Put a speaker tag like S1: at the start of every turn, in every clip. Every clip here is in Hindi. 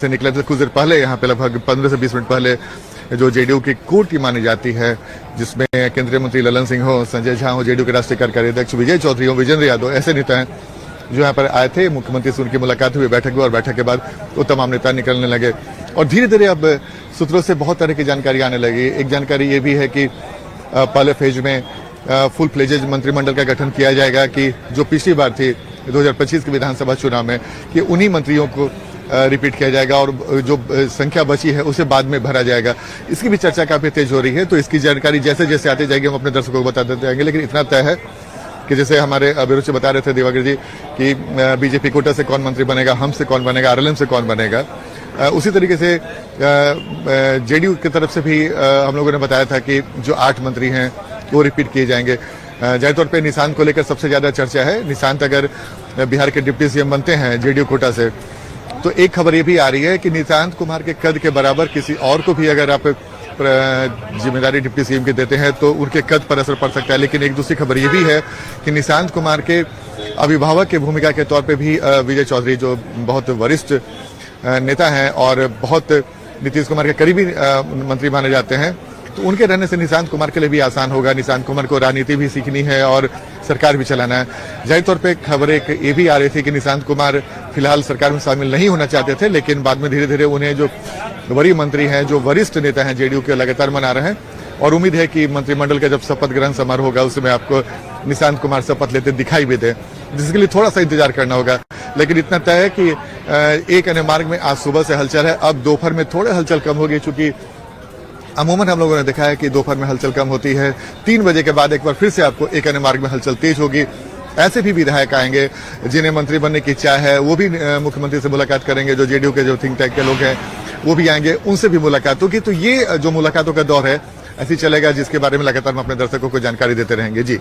S1: से निकले थे कुछ देर पहले यहाँ पे, लगभग 15 से 20 मिनट पहले, जो जेडीयू की कोर टीम मानी जाती है, जिसमें केंद्रीय मंत्री ललन सिंह हो, संजय झा हो, जेडीयू के राष्ट्रीय कार्यकारी अध्यक्ष विजय चौधरी हो, विजेंद्र यादव, ऐसे नेता हैं जो यहाँ पर आए थे। मुख्यमंत्री से उनकी मुलाकात हुई, बैठक हुई और बैठक के बाद वो तमाम नेता निकलने लगे और धीरे धीरे अब सूत्रों से बहुत तरह की जानकारी आने लगी। एक जानकारी ये भी है कि पहले फेज में फुल फ्लेजेज मंत्रिमंडल का गठन किया जाएगा, कि जो पिछली बार थी 2025 के विधानसभा चुनाव में, कि उन्हीं मंत्रियों को रिपीट किया जाएगा और जो संख्या बची है उसे बाद में भरा जाएगा। इसकी भी चर्चा काफी तेज हो रही है, तो इसकी जानकारी जैसे जैसे आती जाएगी हम अपने दर्शकों को बताते जाएंगे। लेकिन इतना तय है कि जैसे हमारे ब्यूरो से बता रहे थे दिवाकर जी कि बीजेपी कोटा से कौन मंत्री बनेगा, हम से कौन बनेगा, आरएलएम से कौन बनेगा, उसी तरीके से जेडीयू की तरफ से भी हम लोगों ने बताया था कि जो 8 मंत्री हैं वो रिपीट किए जाएंगे। जाहिर तौर पे निशांत को लेकर सबसे ज्यादा चर्चा है। निशांत अगर बिहार के डिप्टी सीएम बनते हैं जेडीयू कोटा से, तो एक खबर ये भी आ रही है कि निशांत कुमार के कद के बराबर किसी और को भी अगर आप जिम्मेदारी डिप्टी सीएम की देते हैं तो उनके कद पर असर पड़ सकता है। लेकिन एक दूसरी खबर ये भी है कि निशांत कुमार के अभिभावक की भूमिका के तौर पे भी विजय चौधरी, जो बहुत वरिष्ठ नेता हैं और बहुत नीतीश कुमार के करीबी मंत्री माने जाते हैं, तो उनके रहने से निशांत कुमार के लिए भी आसान होगा। निशांत कुमार को राजनीति भी सीखनी है और सरकार भी चलाना है। जाहिर तौर पे खबर एक ये भी आ रही थी कि निशांत कुमार फिलहाल सरकार में शामिल नहीं होना चाहते थे, लेकिन बाद में धीरे धीरे उन्हें जो वरीय मंत्री हैं, जो वरिष्ठ नेता हैं जेडीयू के, लगातार मना रहे हैं और उम्मीद है कि मंत्रिमंडल का जब शपथ ग्रहण समारोह होगा उसमें आपको निशांत कुमार शपथ लेते दिखाई भी दे, जिसके लिए थोड़ा सा इंतजार करना होगा। लेकिन इतना तय है कि एक अन्य मार्ग में आज सुबह से हलचल है। अब दोपहर में थोड़ा हलचल कम होगी, चूंकि अमूमन हम लोगों ने देखा है कि दोपहर में हलचल कम होती है। 3 बजे के बाद एक बार फिर से आपको एक अन्य मार्ग में हलचल तेज होगी। ऐसे भी विधायक आएंगे जिन्हें मंत्री बनने की इच्छा है, वो भी मुख्यमंत्री से मुलाकात करेंगे। जो जेडीयू के जो थिंक टैंक के लोग हैं वो भी आएंगे, उनसे भी मुलाकात होगी। तो ये जो मुलाकातों का दौर है ऐसी चलेगा, जिसके बारे में लगातार हम अपने दर्शकों को जानकारी देते रहेंगे। जी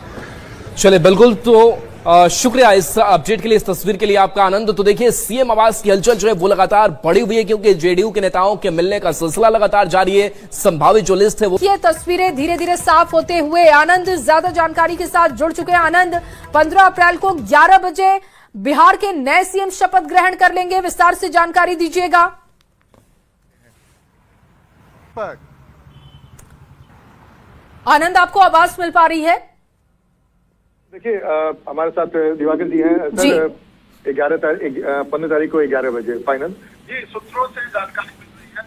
S2: चले, बिल्कुल। तो शुक्रिया इस अपडेट के लिए, इस तस्वीर के लिए आपका आनंद। तो देखिए, सीएम आवास की हलचल जो है वो लगातार बढ़ी हुई है, क्योंकि जेडीयू के नेताओं के मिलने का सिलसिला लगातार जारी है। संभावित जो लिस्ट है वो,
S3: ये तस्वीरें धीरे धीरे साफ होते हुए आनंद ज्यादा जानकारी के साथ जुड़ चुके हैं। आनंद, 15 अप्रैल को 11 बजे बिहार के नए सीएम शपथ ग्रहण कर लेंगे, विस्तार से जानकारी दीजिएगा। आनंद, आपको आवाज मिल पा रही है?
S4: देखिए, हमारे साथ दिवाकर जी हैं सर। 15 तारीख को 11 बजे फाइनल। जी, सूत्रों से जानकारी मिल रही है।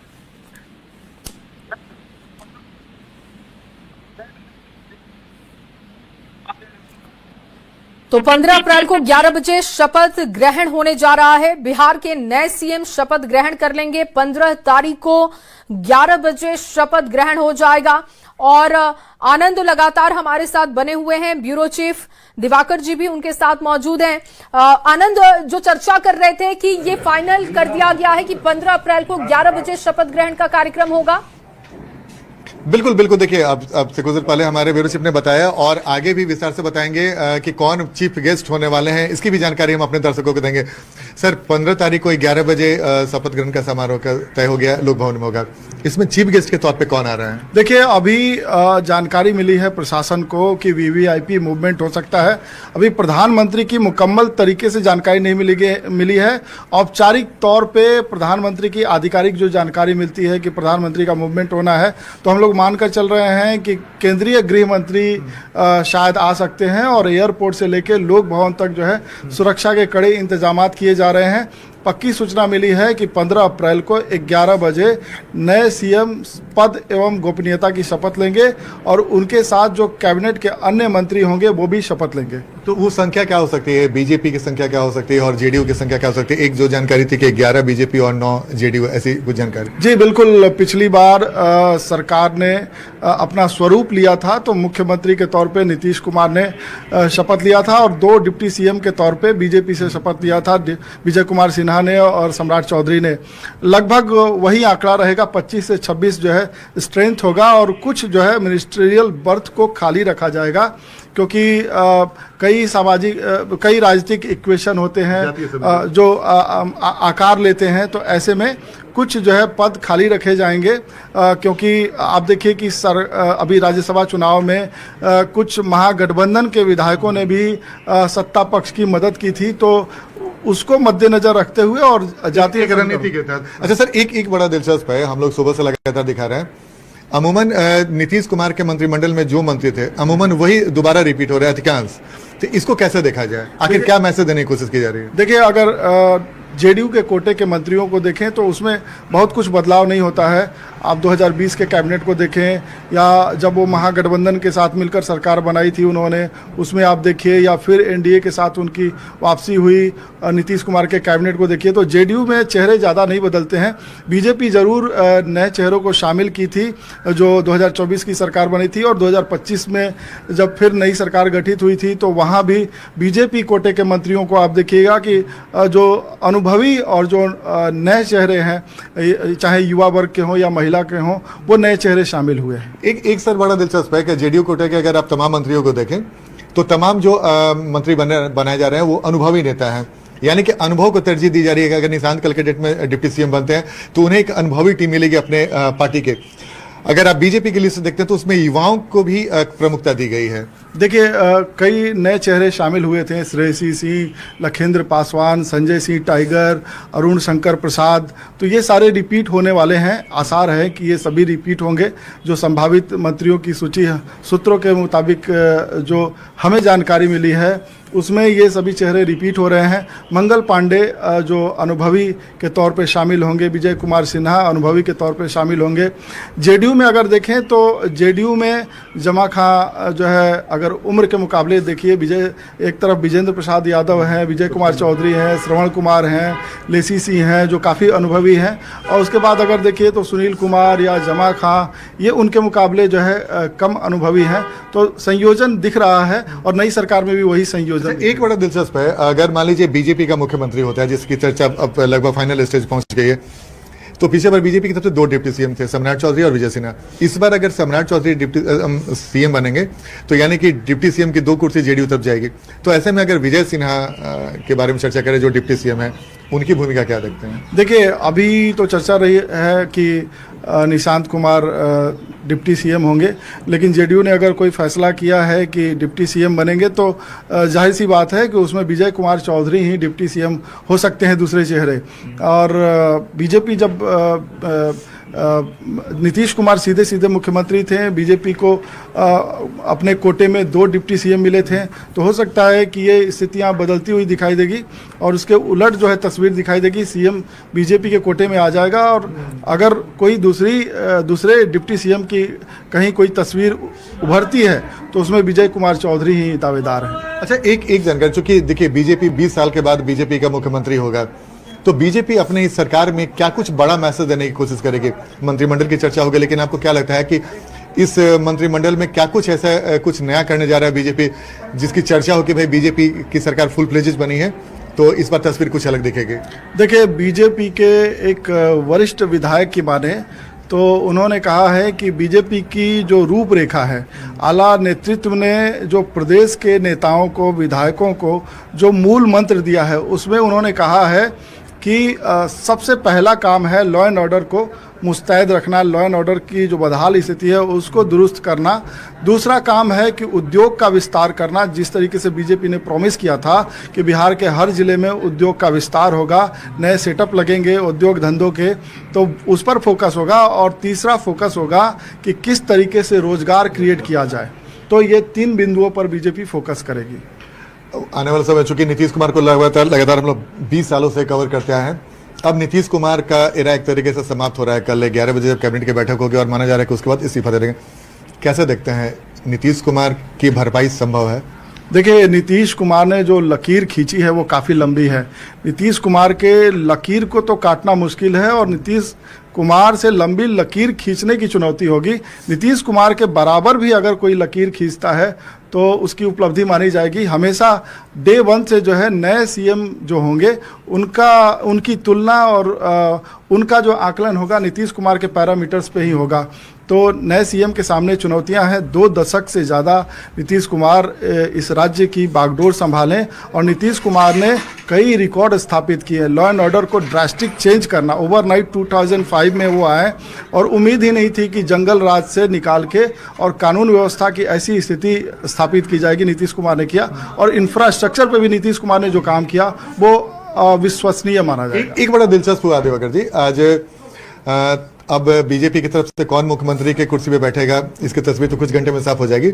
S3: तो 15 अप्रैल को 11 बजे शपथ ग्रहण होने जा रहा है। बिहार के नए सीएम शपथ ग्रहण कर लेंगे। 15 तारीख को 11 बजे शपथ ग्रहण हो जाएगा और आनंद लगातार हमारे साथ बने हुए हैं। ब्यूरो चीफ दिवाकर जी भी उनके साथ मौजूद हैं। आनंद, जो चर्चा कर रहे थे कि ये फाइनल कर दिया गया है कि 15 अप्रैल को 11 बजे शपथ ग्रहण का कार्यक्रम होगा।
S1: बिल्कुल बिल्कुल। देखिए, अब से कुछ देर पहले हमारे ब्यूरो चीफ ने बताया और आगे भी विस्तार से बताएंगे कि कौन चीफ गेस्ट होने वाले हैं। इसकी भी जानकारी हम अपने दर्शकों को देंगे। सर, 15 तारीख को 11 बजे शपथ ग्रहण का समारोह तय हो गया, लोक भवन में होगा। इसमें चीफ गेस्ट के तौर पे कौन आ रहे हैं?
S5: देखिए, अभी जानकारी मिली है प्रशासन को कि वीवीआईपी मूवमेंट हो सकता है। अभी प्रधानमंत्री की मुकम्मल तरीके से जानकारी नहीं मिली है। औपचारिक तौर पे प्रधानमंत्री की आधिकारिक जो जानकारी मिलती है कि प्रधानमंत्री का मूवमेंट होना है, तो हम लोग मानकर चल रहे हैं कि केंद्रीय गृह मंत्री शायद आ सकते हैं और एयरपोर्ट से लेकर लोक भवन तक जो है सुरक्षा के कड़े इंतजाम किए जा रहे हैं। पक्की सूचना मिली है कि 15 अप्रैल को 11 बजे नए सीएम पद एवं गोपनीयता की शपथ लेंगे और उनके साथ जो कैबिनेट के अन्य मंत्री होंगे वो भी शपथ लेंगे।
S1: तो वो संख्या क्या हो सकती है? बीजेपी की संख्या क्या हो सकती है और जेडीयू की संख्या क्या हो सकती है? एक जो जानकारी थी कि 11 बीजेपी और 9 जेडीयू, ऐसी कुछ जानकारी?
S5: जी बिल्कुल। पिछली बार सरकार ने अपना स्वरूप लिया था, तो मुख्यमंत्री के तौर पे नीतीश कुमार ने शपथ लिया था और 2 डिप्टी सीएम के तौर पे बीजेपी से शपथ लिया था, विजय कुमार सिन्हा ने और सम्राट चौधरी ने। लगभग वही आंकड़ा रहेगा, 25 से 26 जो है स्ट्रेंथ होगा और कुछ जो है मिनिस्ट्रियल बर्थ को खाली रखा जाएगा, क्योंकि कई राजनीतिक इक्वेशन होते हैं जो आकार लेते हैं। तो ऐसे में कुछ जो है पद खाली रखे जाएंगे, क्योंकि आप देखिए कि अभी राज्यसभा चुनाव में कुछ महागठबंधन के विधायकों ने भी सत्ता पक्ष की मदद की थी, तो उसको मद्देनजर रखते हुए और जातीय
S1: रणनीति के तहत। अच्छा सर, एक बड़ा दिलचस्प है, हम लोग सुबह से लगातार दिखा रहे हैं, अमूमन नीतीश कुमार के मंत्रिमंडल में जो मंत्री थे अमूमन वही दोबारा रिपीट हो रहे हैं अधिकांश। तो इसको कैसे देखा जाए, आखिर क्या मैसेज देने की कोशिश की जा रही है?
S5: देखिए, अगर जेडीयू के कोटे के मंत्रियों को देखें तो उसमें बहुत कुछ बदलाव नहीं होता है। आप 2020 के कैबिनेट को देखें या जब वो महागठबंधन के साथ मिलकर सरकार बनाई थी उन्होंने, उसमें आप देखिए, या फिर एनडीए के साथ उनकी वापसी हुई नीतीश कुमार के कैबिनेट को देखिए, तो जेडीयू में चेहरे ज़्यादा नहीं बदलते हैं। बीजेपी ज़रूर नए चेहरों को शामिल की थी जो 2024 की सरकार बनी थी, और 2025 में जब फिर नई सरकार गठित हुई थी तो वहाँ भी बीजेपी कोटे के मंत्रियों को आप देखिएगा कि जो अनुभवी और जो नए चेहरे हैं, चाहे युवा वर्ग के हों या महिला के हों, वो नए चेहरे शामिल हुए हैं।
S1: एक सर बड़ा दिलचस्प है कि जेडीयू कोटे के अगर आप तमाम मंत्रियों को देखें तो तमाम जो मंत्री बनाए जा रहे हैं वो अनुभवी नेता हैं, यानी कि अनुभव को तरजीह दी जा रही है कि अगर निशांत कल के डेट में डिप्टी सीएम बनते हैं तो उन्हें एक अनुभवी टीम मिलेगी अपने पार्टी के। अगर आप बीजेपी की लिस्ट देखते हैं तो उसमें युवाओं को भी प्रमुखता दी गई है।
S5: देखिए, कई नए चेहरे शामिल हुए थे, श्रेयसी सिंह, लखेंद्र पासवान, संजय सिंह टाइगर, अरुण शंकर प्रसाद, तो ये सारे रिपीट होने वाले हैं। आसार है कि ये सभी रिपीट होंगे। जो संभावित मंत्रियों की सूची सूत्रों के मुताबिक जो हमें जानकारी मिली है उसमें ये सभी चेहरे रिपीट हो रहे हैं। मंगल पांडे जो अनुभवी के तौर पे शामिल होंगे, विजय कुमार सिन्हा अनुभवी के तौर पे शामिल होंगे। जेडीयू में अगर देखें तो जेडीयू में जमा खां जो है, अगर उम्र के मुकाबले देखिए, एक तरफ विजेंद्र प्रसाद यादव हैं, विजय कुमार चौधरी हैं, श्रवण कुमार हैं, लेसी सिंह हैं जो काफ़ी अनुभवी हैं, और उसके बाद अगर देखिए तो सुनील कुमार या जमा खां, ये उनके मुकाबले जो है कम अनुभवी हैं। तो संयोजन दिख रहा है और नई सरकार में भी वही संयोजन।
S1: एक बड़ा दिलचस्प है, अगर मान लीजिए बीजेपी का मुख्यमंत्री होता है जिसकी चर्चा अब लगभग फाइनल स्टेज पहुंच गई है, तो पिछले बार बीजेपी की तरफ से 2 डिप्टी सीएम थे, सम्राट चौधरी और विजय सिन्हा। इस बार अगर सम्राट चौधरी डिप्टी सीएम बनेंगे तो यानी कि डिप्टी सीएम की 2 कुर्सी जेडीयू तरफ जाएगी। तो ऐसे में अगर विजय सिन्हा के बारे में चर्चा करें जो डिप्टी सीएम है, उनकी भूमिका क्या देखते हैं?
S5: देखिए, अभी तो चर्चा रही है कि निशांत कुमार डिप्टी सीएम होंगे, लेकिन जेडीयू ने अगर कोई फैसला किया है कि डिप्टी सीएम बनेंगे तो जाहिर सी बात है कि उसमें विजय कुमार चौधरी ही डिप्टी सीएम हो सकते हैं, दूसरे चेहरे। और बीजेपी जब नीतीश कुमार सीधे सीधे मुख्यमंत्री थे, बीजेपी को अपने कोटे में 2 डिप्टी सीएम मिले थे, तो हो सकता है कि ये स्थितियां बदलती हुई दिखाई देगी और उसके उलट जो है तस्वीर दिखाई देगी, सीएम बीजेपी के कोटे में आ जाएगा। और अगर कोई दूसरे डिप्टी सीएम की कहीं कोई तस्वीर उभरती है तो उसमें विजय कुमार चौधरी ही दावेदार हैं।
S1: अच्छा, एक जानकारी, चूंकि देखिए बीजेपी 20 साल के बाद बीजेपी का मुख्यमंत्री होगा, तो बीजेपी अपने इस सरकार में क्या कुछ बड़ा मैसेज देने की कोशिश करेगी? मंत्रिमंडल की चर्चा होगी, लेकिन आपको क्या लगता है कि इस मंत्रिमंडल में क्या कुछ ऐसा कुछ नया करने जा रहा है बीजेपी, जिसकी चर्चा हो कि भाई बीजेपी की सरकार फुल फ्लेजेज बनी है, तो इस बार तस्वीर कुछ अलग दिखेगी?
S5: देखिए, बीजेपी के एक वरिष्ठ विधायक की माने तो उन्होंने कहा है कि बीजेपी की जो रूपरेखा है, आला नेतृत्व ने जो प्रदेश के नेताओं को, विधायकों को जो मूल मंत्र दिया है, उसमें उन्होंने कहा है कि सबसे पहला काम है लॉ एंड ऑर्डर को मुस्तैद रखना, लॉ एंड ऑर्डर की जो बदहाल स्थिति है उसको दुरुस्त करना। दूसरा काम है कि उद्योग का विस्तार करना, जिस तरीके से बीजेपी ने प्रॉमिस किया था कि बिहार के हर जिले में उद्योग का विस्तार होगा, नए सेटअप लगेंगे उद्योग धंधों के, तो उस पर फोकस होगा। और तीसरा फोकस होगा कि किस तरीके से रोजगार क्रिएट किया जाए। तो ये 3 बिंदुओं पर बीजेपी फोकस करेगी।
S1: आने वाला समय, चूंकि नीतीश कुमार को लगातार हम लोग 20 सालों से कवर करते आए हैं, अब नीतीश कुमार का एरा एक तरीके से समाप्त हो रहा है। कल 11 बजे जब कैबिनेट की बैठक होगी और माना जा रहा है कि उसके बाद इस्तीफा दे देंगे, कैसे देखते हैं नीतीश कुमार की भरपाई संभव है?
S5: देखिए, नीतीश कुमार ने जो लकीर खींची है वो काफ़ी लंबी है। नीतीश कुमार के लकीर को तो काटना मुश्किल है और नीतीश कुमार से लंबी लकीर खींचने की चुनौती होगी। नीतीश कुमार के बराबर भी अगर कोई लकीर खींचता है तो उसकी उपलब्धि मानी जाएगी। हमेशा डे 1 से जो है नए सीएम जो होंगे उनकी तुलना और उनका जो आकलन होगा नीतीश कुमार के पैरामीटर्स पे ही होगा। तो नए सीएम के सामने चुनौतियां हैं। 2 दशक से ज़्यादा नीतीश कुमार इस राज्य की बागडोर संभालें और नीतीश कुमार ने कई रिकॉर्ड स्थापित किए। लॉ एंड ऑर्डर को ड्रास्टिक चेंज करना, ओवरनाइट 2005 में वो आए और उम्मीद ही नहीं थी कि जंगल राज से निकाल के और कानून व्यवस्था की ऐसी स्थिति स्थापित की जाएगी। नीतीश कुमार ने किया और इंफ्रास्ट्रक्चर पे भी नीतीश कुमार ने जो काम किया वो विश्वसनीय माना जाएगा।
S1: एक बड़ा दिलचस्प हुआ दिवाकर जी, आज अब बीजेपी की तरफ से कौन मुख्यमंत्री के कुर्सी पे बैठेगा इसकी तस्वीर तो कुछ घंटे में साफ हो जाएगी,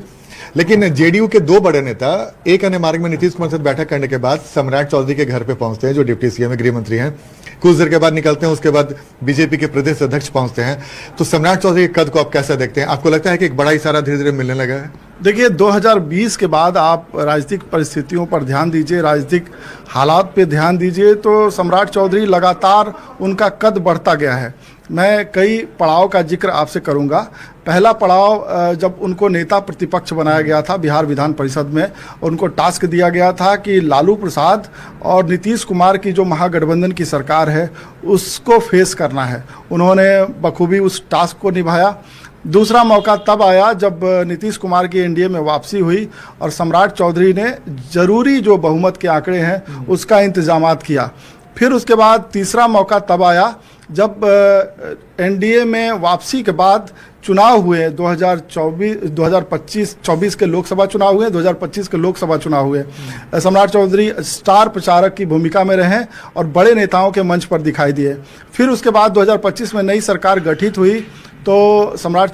S1: लेकिन जेडीयू के दो बड़े नेता एक अन्य मार्ग में नीतीश कुमार से बैठक करने के बाद सम्राट चौधरी के घर पे पहुंचते हैं, जो डिप्टी सीएम गृह मंत्री हैं। कुछ देर के बाद निकलते हैं, उसके बाद बीजेपी के प्रदेश अध्यक्ष पहुंचते हैं। तो सम्राट चौधरी के कद को आप कैसे देखते हैं? आपको लगता है कि एक बड़ा इशारा धीरे धीरे मिलने लगा है?
S5: देखिए, 2020 के बाद आप राजनीतिक परिस्थितियों पर ध्यान दीजिए, राजनीतिक हालात पे ध्यान दीजिए, तो सम्राट चौधरी लगातार उनका कद बढ़ता गया है। मैं कई पड़ाव का जिक्र आपसे करूंगा। पहला पड़ाव जब उनको नेता प्रतिपक्ष बनाया गया था बिहार विधान परिषद में, उनको टास्क दिया गया था कि लालू प्रसाद और नीतीश कुमार की जो महागठबंधन की सरकार है उसको फेस करना है। उन्होंने बखूबी उस टास्क को निभाया। दूसरा मौका तब आया जब नीतीश कुमार की एनडीए में वापसी हुई और सम्राट चौधरी ने जरूरी जो बहुमत के आंकड़े हैं उसका इंतजामात किया। फिर उसके बाद तीसरा मौका तब आया जब एनडीए में वापसी के बाद चुनाव हुए 2024 के लोकसभा चुनाव हुए, 2025 के लोकसभा चुनाव हुए। सम्राट चौधरी स्टार प्रचारक की भूमिका में रहे और बड़े नेताओं के मंच पर दिखाई दिए। फिर उसके बाद 2025 में नई सरकार गठित हुई तो सम्राट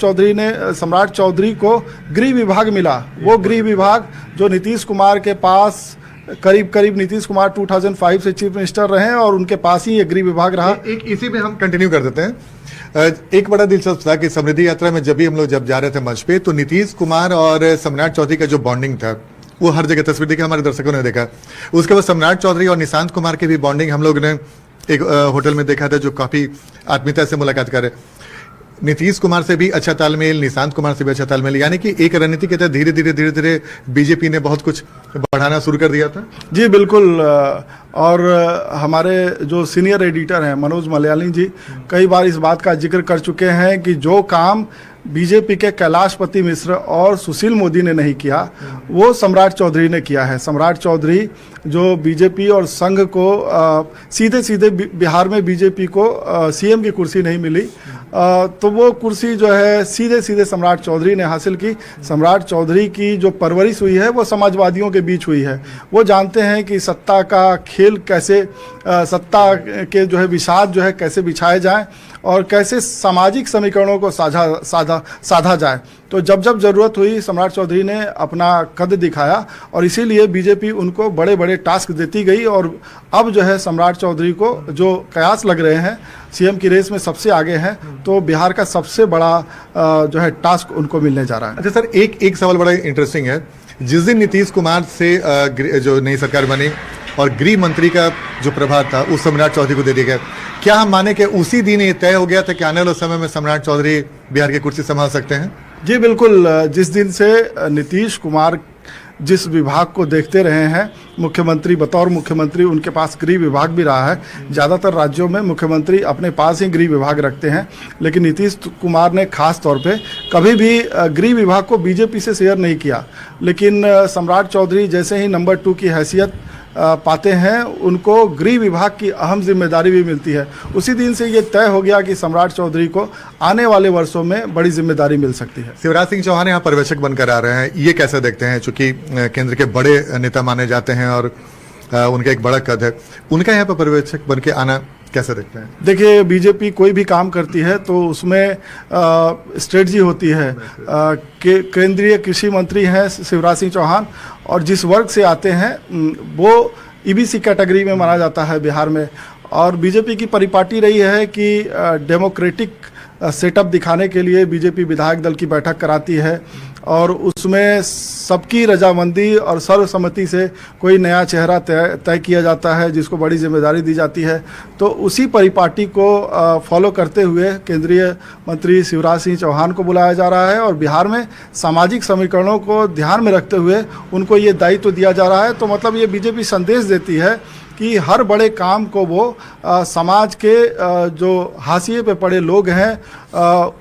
S5: चौधरी को गृह विभाग मिला। वो गृह विभाग जो नीतीश कुमार के पास करीब नीतीश कुमार 2005 से चीफ मिनिस्टर रहे और उनके पास ही ये गृह विभाग रहा।
S1: एक इसी में हम कंटिन्यू कर देते हैं। एक बड़ा दिलचस्प था कि समृद्धि यात्रा में जब जा रहे थे मंच पे, तो नीतीश कुमार और सम्राट चौधरी का जो बॉन्डिंग था वो हर जगह तस्वीर देखी, हमारे दर्शकों ने देखा। उसके बाद सम्राट चौधरी और निशांत कुमार की भी बॉन्डिंग हम लोग ने एक होटल में देखा था, जो काफी आत्मीयता से मुलाकात करे। नीतीश कुमार से भी अच्छा तालमेल, निशांत कुमार से भी अच्छा तालमेल, यानी कि एक रणनीति के तहत धीरे धीरे बीजेपी ने बहुत कुछ बढ़ाना शुरू कर दिया था।
S5: जी बिल्कुल। और हमारे जो सीनियर एडिटर हैं मनोज मलयाली जी कई बार इस बात का जिक्र कर चुके हैं कि जो काम बीजेपी के कैलाशपति मिश्र और सुशील मोदी ने नहीं किया वो सम्राट चौधरी ने किया है। सम्राट चौधरी जो बीजेपी और संघ को सीधे बिहार में बीजेपी को सीएम की कुर्सी नहीं मिली, तो वो कुर्सी जो है सीधे सम्राट चौधरी ने हासिल की। सम्राट चौधरी की जो परवरिश हुई है वो समाजवादियों के बीच हुई है। वो जानते हैं कि सत्ता का खेल कैसे, सत्ता के जो है विषाद जो है कैसे बिछाए जाएं और कैसे सामाजिक समीकरणों को साधा जाए। तो जब जरूरत हुई सम्राट चौधरी ने अपना कद दिखाया और इसीलिए बीजेपी उनको बड़े बड़े टास्क देती गई और अब जो है सम्राट चौधरी को जो कयास लग रहे हैं, सीएम की रेस में सबसे आगे हैं, तो बिहार का सबसे बड़ा जो है टास्क उनको मिलने जा रहा है।
S1: अच्छा सर, एक सवाल बड़ा इंटरेस्टिंग है। जिस दिन नीतीश कुमार से जो नई सरकार बनी और गृह मंत्री का जो प्रभार था उस सम्राट चौधरी को दे दिया गया, क्या हम माने कि उसी दिन ये तय हो गया था कि आने वाले समय में सम्राट चौधरी बिहार की कुर्सी संभाल सकते हैं?
S5: जी बिल्कुल। जिस दिन से नीतीश कुमार जिस विभाग को देखते रहे हैं मुख्यमंत्री, बतौर मुख्यमंत्री उनके पास गृह विभाग भी रहा है। ज़्यादातर राज्यों में मुख्यमंत्री अपने पास ही गृह विभाग रखते हैं, लेकिन नीतीश कुमार ने खास तौर पे कभी भी गृह विभाग को बीजेपी से शेयर नहीं किया। लेकिन सम्राट चौधरी जैसे ही नंबर 2 की हैसियत पाते हैं उनको गृह विभाग की अहम जिम्मेदारी भी मिलती है। उसी दिन से ये तय हो गया कि सम्राट चौधरी को आने वाले वर्षों में बड़ी जिम्मेदारी मिल सकती है।
S1: शिवराज सिंह चौहान यहाँ पर्यवेक्षक बनकर आ रहे हैं, ये कैसे देखते हैं? चूंकि केंद्र के बड़े नेता माने जाते हैं और उनका एक बड़ा कद है, उनका यहाँ पर पर्यवेक्षक बन के आना कैसे देखते हैं?
S5: देखिए, बीजेपी कोई भी काम करती है तो उसमें स्ट्रेटजी होती है। केंद्रीय कृषि मंत्री हैं शिवराज सिंह चौहान और जिस वर्ग से आते हैं वो ईबीसी कैटेगरी में माना जाता है बिहार में। और बीजेपी की परिपाटी रही है कि डेमोक्रेटिक सेटअप दिखाने के लिए बीजेपी विधायक दल की बैठक कराती है और उसमें सबकी रजामंदी और सर्वसम्मति से कोई नया चेहरा तय किया जाता है जिसको बड़ी जिम्मेदारी दी जाती है। तो उसी परिपाटी को फॉलो करते हुए केंद्रीय मंत्री शिवराज सिंह चौहान को बुलाया जा रहा है और बिहार में सामाजिक समीकरणों को ध्यान में रखते हुए उनको ये दायित्व दिया जा रहा है। तो मतलब ये बीजेपी संदेश देती है कि हर बड़े काम को वो समाज के जो हाशिए पे पड़े लोग हैं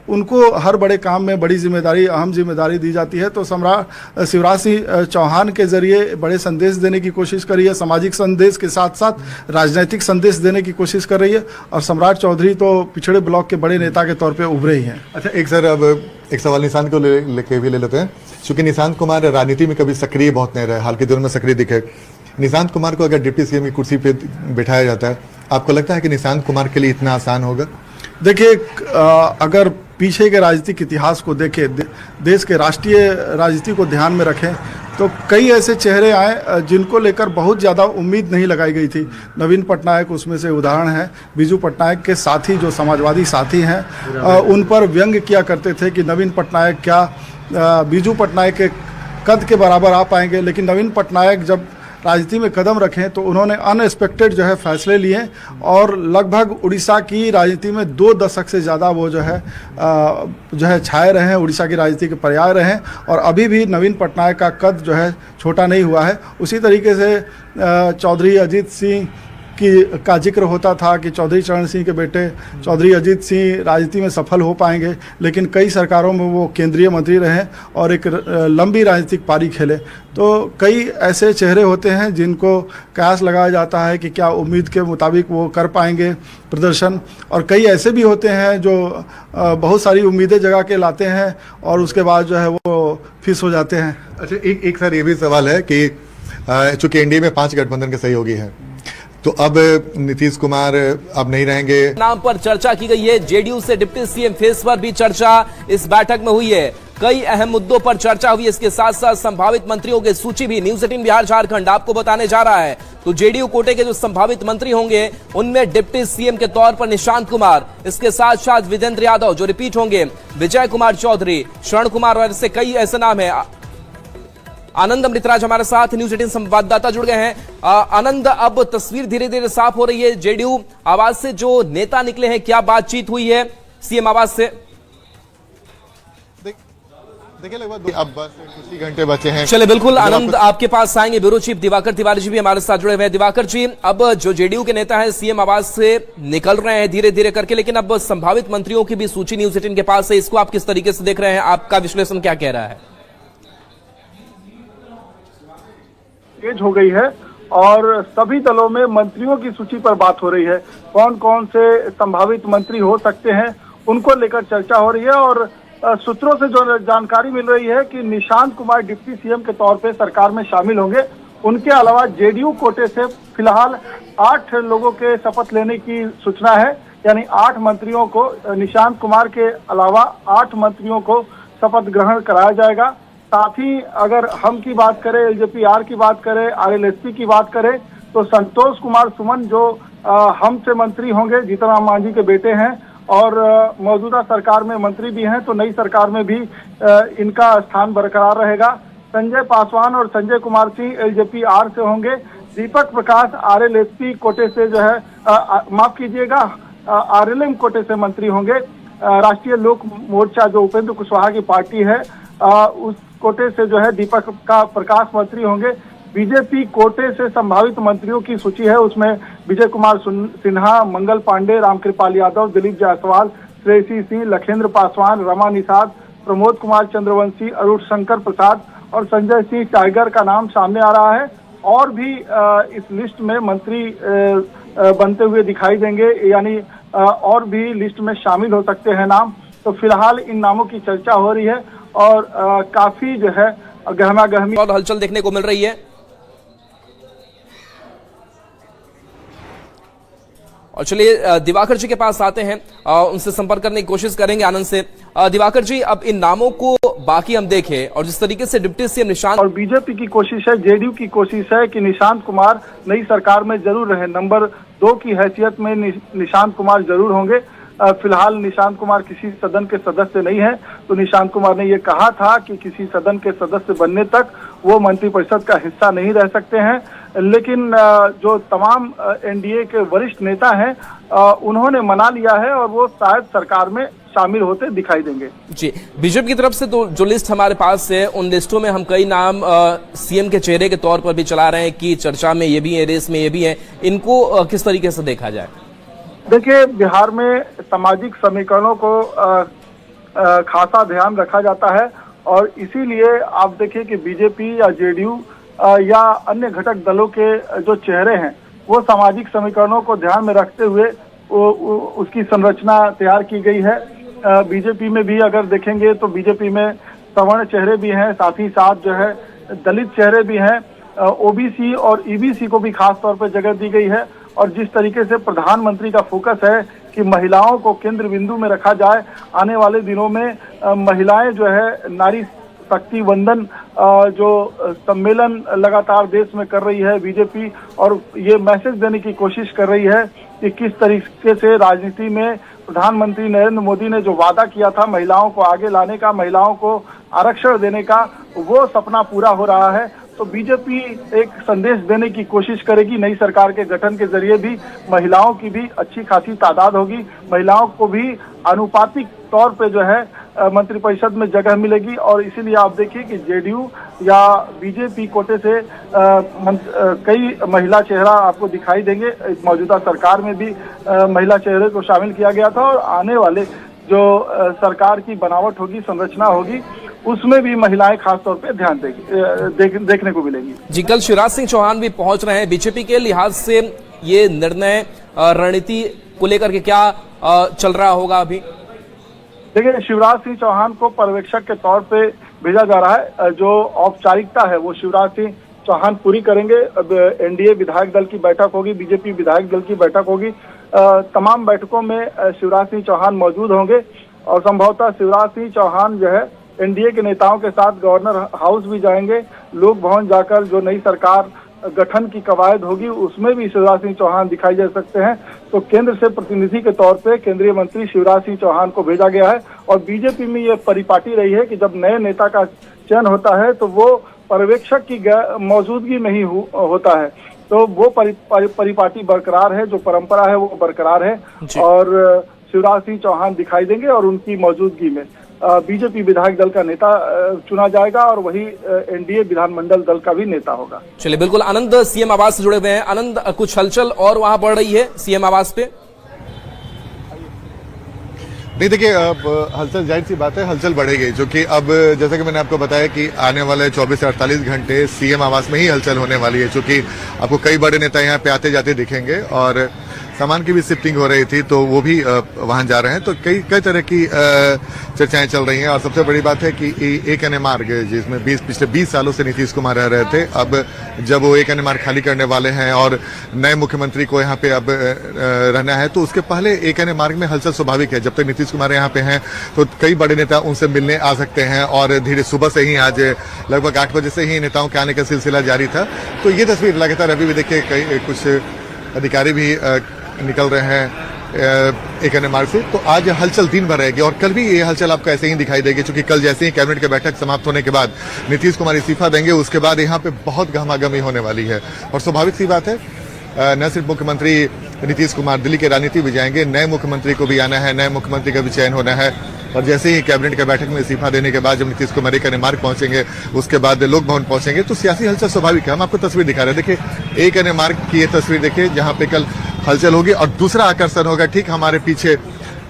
S5: उनको हर बड़े काम में बड़ी जिम्मेदारी, अहम जिम्मेदारी दी जाती है। तो सम्राट शिवराज सिंह चौहान के जरिए बड़े संदेश देने की कोशिश कर रही है, सामाजिक संदेश के साथ साथ राजनीतिक संदेश देने की कोशिश कर रही है और सम्राट चौधरी तो पिछड़े ब्लॉक के बड़े नेता के तौर पर उभरे ही हैं।
S1: अच्छा, एक सर अब एक सवाल निशांत को लेके भी ले लेते हैं, क्योंकि निशांत कुमार राजनीति में कभी सक्रिय बहुत नहीं रहे, हाल के दिनों में सक्रिय दिखे। निशांत कुमार को अगर डिप्टी सीएम की कुर्सी पे बिठाया जाता है, आपको लगता है कि निशांत कुमार के लिए इतना आसान होगा?
S5: देखिए, अगर पीछे के राजनीतिक इतिहास को देखें, देश के राष्ट्रीय राजनीति को ध्यान में रखें, तो कई ऐसे चेहरे आए जिनको लेकर बहुत ज़्यादा उम्मीद नहीं लगाई गई थी। नवीन पटनायक उसमें से उदाहरण है। बीजू पटनायक के साथी जो समाजवादी साथी हैं, उन पर व्यंग किया करते थे कि नवीन पटनायक क्या बीजू पटनायक के कद के बराबर आ पाएंगे। लेकिन नवीन पटनायक जब राजनीति में कदम रखें तो उन्होंने अनएक्सपेक्टेड जो है फैसले लिए और लगभग उड़ीसा की राजनीति में 2 दशक से ज़्यादा वो जो है छाए रहे हैं, उड़ीसा की राजनीति के पर्याय रहे हैं। और अभी भी नवीन पटनायक का कद जो है छोटा नहीं हुआ है। उसी तरीके से चौधरी अजीत सिंह का जिक्र होता था कि चौधरी चरण सिंह के बेटे चौधरी अजीत सिंह राजनीति में सफल हो पाएंगे, लेकिन कई सरकारों में वो केंद्रीय मंत्री रहे और एक लंबी राजनीतिक पारी खेले। तो कई ऐसे चेहरे होते हैं जिनको कयास लगाया जाता है कि क्या उम्मीद के मुताबिक वो कर पाएंगे प्रदर्शन, और कई ऐसे भी होते हैं जो बहुत सारी उम्मीदें जगा के लाते हैं और उसके बाद जो है वो फिस हो जाते हैं।
S1: अच्छा, एक सर ये भी सवाल है कि चूंकि एनडीए में 5 गठबंधन के सहयोगी हैं, तो अब नीतीश कुमार अब नहीं रहेंगे।
S2: नाम पर चर्चा की गई है। जेडीयू से डिप्टी सीएम फेस पर भी चर्चा इस बैठक में हुई है। कई अहम मुद्दों पर चर्चा हुई। इसके साथ साथ संभावित मंत्रियों की सूची भी न्यूज 18 बिहार झारखंड आपको बताने जा रहा है। तो जेडीयू कोटे के जो संभावित मंत्री होंगे उनमें डिप्टी सीएम के तौर पर निशांत कुमार, इसके साथ साथ विजेंद्र यादव जो रिपीट होंगे, विजय कुमार चौधरी, शरण कुमार और ऐसे कई ऐसे नाम है। आनंद अमृतराज हमारे साथ न्यूज 18 संवाददाता जुड़ गए हैं। आनंद, अब तस्वीर धीरे धीरे साफ हो रही है। जेडीयू आवाज से जो नेता निकले हैं, क्या बातचीत हुई है सीएम आवाज से?
S1: देखिए, लगभग अब बस कुछ ही घंटे बचे हैं।
S2: चले बिल्कुल आनंद, आपके पास आएंगे। ब्यूरो चीफ दिवाकर तिवारी जी भी हमारे साथ जुड़े हुए हैं। दिवाकर जी, अब जो जेडीयू के नेता हैं सीएम आवाज से निकल रहे हैं धीरे धीरे करके, लेकिन अब संभावित मंत्रियों की भी सूची न्यूज 18 के पास है। इसको आप किस तरीके से देख रहे हैं? आपका विश्लेषण क्या कह रहा है?
S4: तेज हो गई है और सभी दलों में मंत्रियों की सूची पर बात हो रही है। कौन कौन से संभावित मंत्री हो सकते हैं उनको लेकर चर्चा हो रही है। और सूत्रों से जो जानकारी मिल रही है कि निशांत कुमार डिप्टी सीएम के तौर पे सरकार में शामिल होंगे। उनके अलावा जेडीयू कोटे से फिलहाल 8 लोगों के शपथ लेने की सूचना है, यानी 8 मंत्रियों को, निशांत कुमार के अलावा 8 मंत्रियों को शपथ ग्रहण कराया जाएगा। साथ ही अगर हम की बात करें, एलजेपी-आर की बात करें, आरएलएसपी की बात करें, तो संतोष कुमार सुमन जो हम से मंत्री होंगे, जीतन राम मांझी के बेटे हैं और मौजूदा सरकार में मंत्री भी हैं, तो नई सरकार में भी इनका स्थान बरकरार रहेगा। संजय पासवान और संजय कुमार सिंह एलजेपी-आर से होंगे। दीपक प्रकाश आरएलएसपी कोटे से जो है माफ कीजिएगा आरएलएम कोटे से मंत्री होंगे। राष्ट्रीय लोक मोर्चा जो उपेंद्र कुशवाहा की पार्टी है उस कोटे से जो है दीपक का प्रकाश मंत्री होंगे। बीजेपी कोटे से संभावित मंत्रियों की सूची है, उसमें विजय कुमार सिन्हा, मंगल पांडे, रामकृपाल यादव, दिलीप जायसवाल, श्रेयसी सिंह, लखेंद्र पासवान, रमा निषाद, प्रमोद कुमार चंद्रवंशी, अरुण शंकर प्रसाद और संजय सिंह टाइगर का नाम सामने आ रहा है। और भी इस लिस्ट में मंत्री बनते हुए दिखाई देंगे, यानी और भी लिस्ट में शामिल हो सकते हैं नाम। तो फिलहाल इन नामों की चर्चा हो रही है और काफी जो है गहमा गहमी
S2: और हलचल देखने को मिल रही है। और चलिए दिवाकर जी के पास आते हैं, उनसे संपर्क करने की कोशिश करेंगे आनंद से। दिवाकर जी, अब इन नामों को बाकी हम देखें और जिस तरीके से डिप्टी सीएम निशांत
S4: और बीजेपी की कोशिश है, जेडीयू की कोशिश है कि निशांत कुमार नई सरकार में जरूर रहे, नंबर 2 की हैसियत में निशांत कुमार जरूर होंगे। फिलहाल निशांत कुमार किसी सदन के सदस्य नहीं है, तो निशांत कुमार ने ये कहा था कि किसी सदन के सदस्य बनने तक वो मंत्रिपरिषद का हिस्सा नहीं रह सकते हैं। लेकिन जो तमाम एनडीए के वरिष्ठ नेता हैं उन्होंने मना लिया है और वो शायद सरकार में शामिल होते दिखाई देंगे। जी,
S2: बीजेपी की तरफ से तो जो लिस्ट हमारे पास है, उन लिस्टों में हम कई नाम सीएम के चेहरे के तौर पर भी चला रहे हैं कि चर्चा में ये भी है, रेस में ये भी है। इनको किस तरीके से देखा जाए?
S4: देखिए, बिहार में सामाजिक समीकरणों को खासा ध्यान रखा जाता है और इसीलिए आप देखिए कि बीजेपी या जेडीयू या अन्य घटक दलों के जो चेहरे हैं वो सामाजिक समीकरणों को ध्यान में रखते हुए उसकी संरचना तैयार की गई है। बीजेपी में भी अगर देखेंगे तो बीजेपी में सवर्ण चेहरे भी हैं, साथ ही साथ जो है दलित चेहरे भी हैं ओबीसी और ईबीसी को भी खास तौर पर जगह दी गई है। और जिस तरीके से प्रधानमंत्री का फोकस है कि महिलाओं को केंद्र बिंदु में रखा जाए, आने वाले दिनों में महिलाएं जो है नारी शक्ति वंदन जो सम्मेलन लगातार देश में कर रही है बीजेपी, और ये मैसेज देने की कोशिश कर रही है कि किस तरीके से राजनीति में प्रधानमंत्री नरेंद्र मोदी ने जो वादा किया था महिलाओं को आगे लाने का, महिलाओं को आरक्षण देने का, वो सपना पूरा हो रहा है। तो बीजेपी एक संदेश देने की कोशिश करेगी। नई सरकार के गठन के जरिए भी महिलाओं की भी अच्छी खासी तादाद होगी, महिलाओं को भी आनुपातिक तौर पे जो है मंत्रिपरिषद में जगह मिलेगी। और इसीलिए आप देखिए कि जेडीयू या बीजेपी कोटे से कई महिला चेहरा आपको दिखाई देंगे। मौजूदा सरकार में भी महिला चेहरे को शामिल किया गया था, और आने वाले जो सरकार की बनावट होगी, संरचना होगी, उसमें भी महिलाएं खासतौर पे ध्यान देगी, देखने को मिलेगी।
S2: जी, कल शिवराज सिंह चौहान भी पहुंच रहे हैं। बीजेपी के लिहाज से ये निर्णय रणनीति को लेकर के क्या चल रहा होगा अभी?
S4: देखिए, शिवराज सिंह चौहान को पर्यवेक्षक के तौर पे भेजा जा रहा है। जो औपचारिकता है वो शिवराज सिंह चौहान पूरी करेंगे। अब एनडीए विधायक दल की बैठक होगी, बीजेपी विधायक दल की बैठक होगी। तमाम बैठकों में शिवराज सिंह चौहान मौजूद होंगे, और संभवतः शिवराज सिंह चौहान जो है एनडीए के नेताओं के साथ गवर्नर हाउस भी जाएंगे। लोक भवन जाकर जो नई सरकार गठन की कवायद होगी उसमें भी शिवराज सिंह चौहान दिखाई दे सकते हैं। तो केंद्र से प्रतिनिधि के तौर पे केंद्रीय मंत्री शिवराज सिंह चौहान को भेजा गया है। और बीजेपी में ये परिपाटी रही है कि जब नए नेता का चयन होता है तो वो पर्यवेक्षक की मौजूदगी में ही होता है। तो वो परिपाटी बरकरार है, जो परंपरा है वो बरकरार है, और शिवराज सिंह चौहान दिखाई देंगे और उनकी मौजूदगी में बीजेपी विधायक दल का नेता चुना जाएगा, और वही एनडीए विधानमंडल दल का भी नेता होगा।
S2: चलिए, बिल्कुल। आनंद सीएम आवास से जुड़े हुए हैं। आनंद, कुछ हलचल और वहां बढ़ रही है सीएम आवास पे?
S1: नहीं, देखिए, अब हलचल जाहिर सी बात है, हलचल बढ़ेगी, जो कि अब जैसा कि मैंने आपको बताया कि आने वाले 24 से 48 घंटे सीएम आवास में ही हलचल होने वाली है, क्योंकि आपको कई बड़े नेता यहाँ पे आते जाते दिखेंगे, और सामान की भी शिफ्टिंग हो रही थी तो वो भी वहां जा रहे हैं। तो कई तरह की चर्चाएं चल रही हैं। और सबसे बड़ी बात है कि एक अन्य मार्ग जिसमें पिछले 20 सालों से नीतीश कुमार रह रहे थे, अब जब वो एक अन्य मार्ग खाली करने वाले हैं और नए मुख्यमंत्री को यहाँ पे अब रहना है, तो उसके पहले एक अन्य मार्ग में हलचल स्वाभाविक है। जब तक नीतीश कुमार यहाँ पे हैं तो कई बड़े नेता उनसे मिलने आ सकते हैं, और धीरे सुबह से ही आज लगभग 8 बजे से ही नेताओं के आने का सिलसिला जारी था। तो ये तस्वीर लगातार अभी भी देखिए, कई कुछ अधिकारी भी निकल रहे हैं एक अन्य मार्ग से। तो आज हलचल दिन भर रहेगी, और कल भी ये हलचल आपको ऐसे ही दिखाई देगी, क्योंकि कल जैसे ही कैबिनेट की बैठक समाप्त होने के बाद नीतीश कुमार इस्तीफा देंगे, उसके बाद यहाँ पे बहुत गहमागहमी होने वाली है। और स्वाभाविक सी बात है, न सिर्फ मुख्यमंत्री नीतीश कुमार दिल्ली के राजनीति भी जाएंगे, नए मुख्यमंत्री को भी आना है, नए मुख्यमंत्री का भी चयन होना है। और जैसे ही कैबिनेट की बैठक में इस्तीफा देने के बाद जब नीतीश कुमार एक अन्य मार्ग पहुंचेंगे, उसके बाद लोक भवन पहुंचेंगे, तो सियासी हलचल स्वाभाविक है। हम आपको तस्वीर दिखा रहे हैं, देखिए एक अन्य मार्ग की ये तस्वीर देखिए, जहां पे कल हलचल होगी। और दूसरा आकर्षण होगा ठीक हमारे पीछे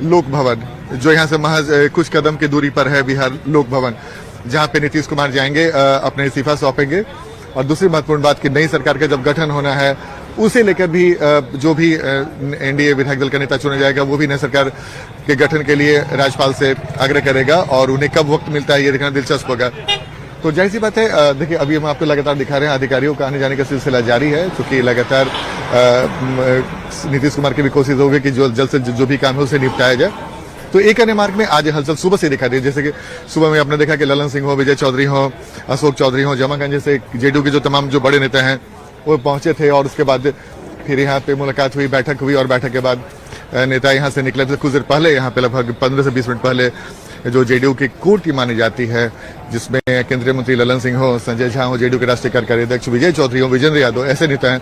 S1: लोक भवन, जो यहाँ से महज कुछ कदम की दूरी पर है, बिहार लोक भवन, जहाँ पे नीतीश कुमार जाएंगे, अपने इस्तीफा सौंपेंगे। और दूसरी महत्वपूर्ण बात कि नई सरकार का जब गठन होना है, उसे लेकर भी जो भी एनडीए विधायक दल का नेता चुना जाएगा, वो भी नई सरकार के गठन के लिए राज्यपाल से आग्रह करेगा, और उन्हें कब वक्त मिलता है ये देखना दिलचस्प होगा। तो जाहिर सी बात है, देखिए अभी हम आपको लगातार दिखा रहे हैं, अधिकारियों का आने जाने का सिलसिला जारी है, क्योंकि लगातार नीतीश कुमार की भी कोशिश होगी कि जो जल्द से जो भी काम है उसे निपटाया जाए। तो एक अन्य मार्ग में आज हलचल सुबह से दिखा दी, जैसे कि सुबह में आपने देखा कि ललन सिंह हो, विजय चौधरी हो, अशोक चौधरी हो, जमागंज जैसे जेडीयू के जो तमाम जो बड़े नेता हैं वो पहुंचे थे, और उसके बाद फिर यहाँ पे मुलाकात हुई, बैठक हुई, और बैठक के बाद नेता यहाँ से निकले थे। कुछ देर पहले यहाँ पे लगभग 15 से 20 मिनट पहले जो जेडीयू की कोर टीम मानी जाती है, जिसमें केंद्रीय मंत्री ललन सिंह हो, संजय झा हो, जेडीयू के राष्ट्रीय कार्यकारी अध्यक्ष विजय चौधरी हो, विजेंद्र यादव, ऐसे नेता हैं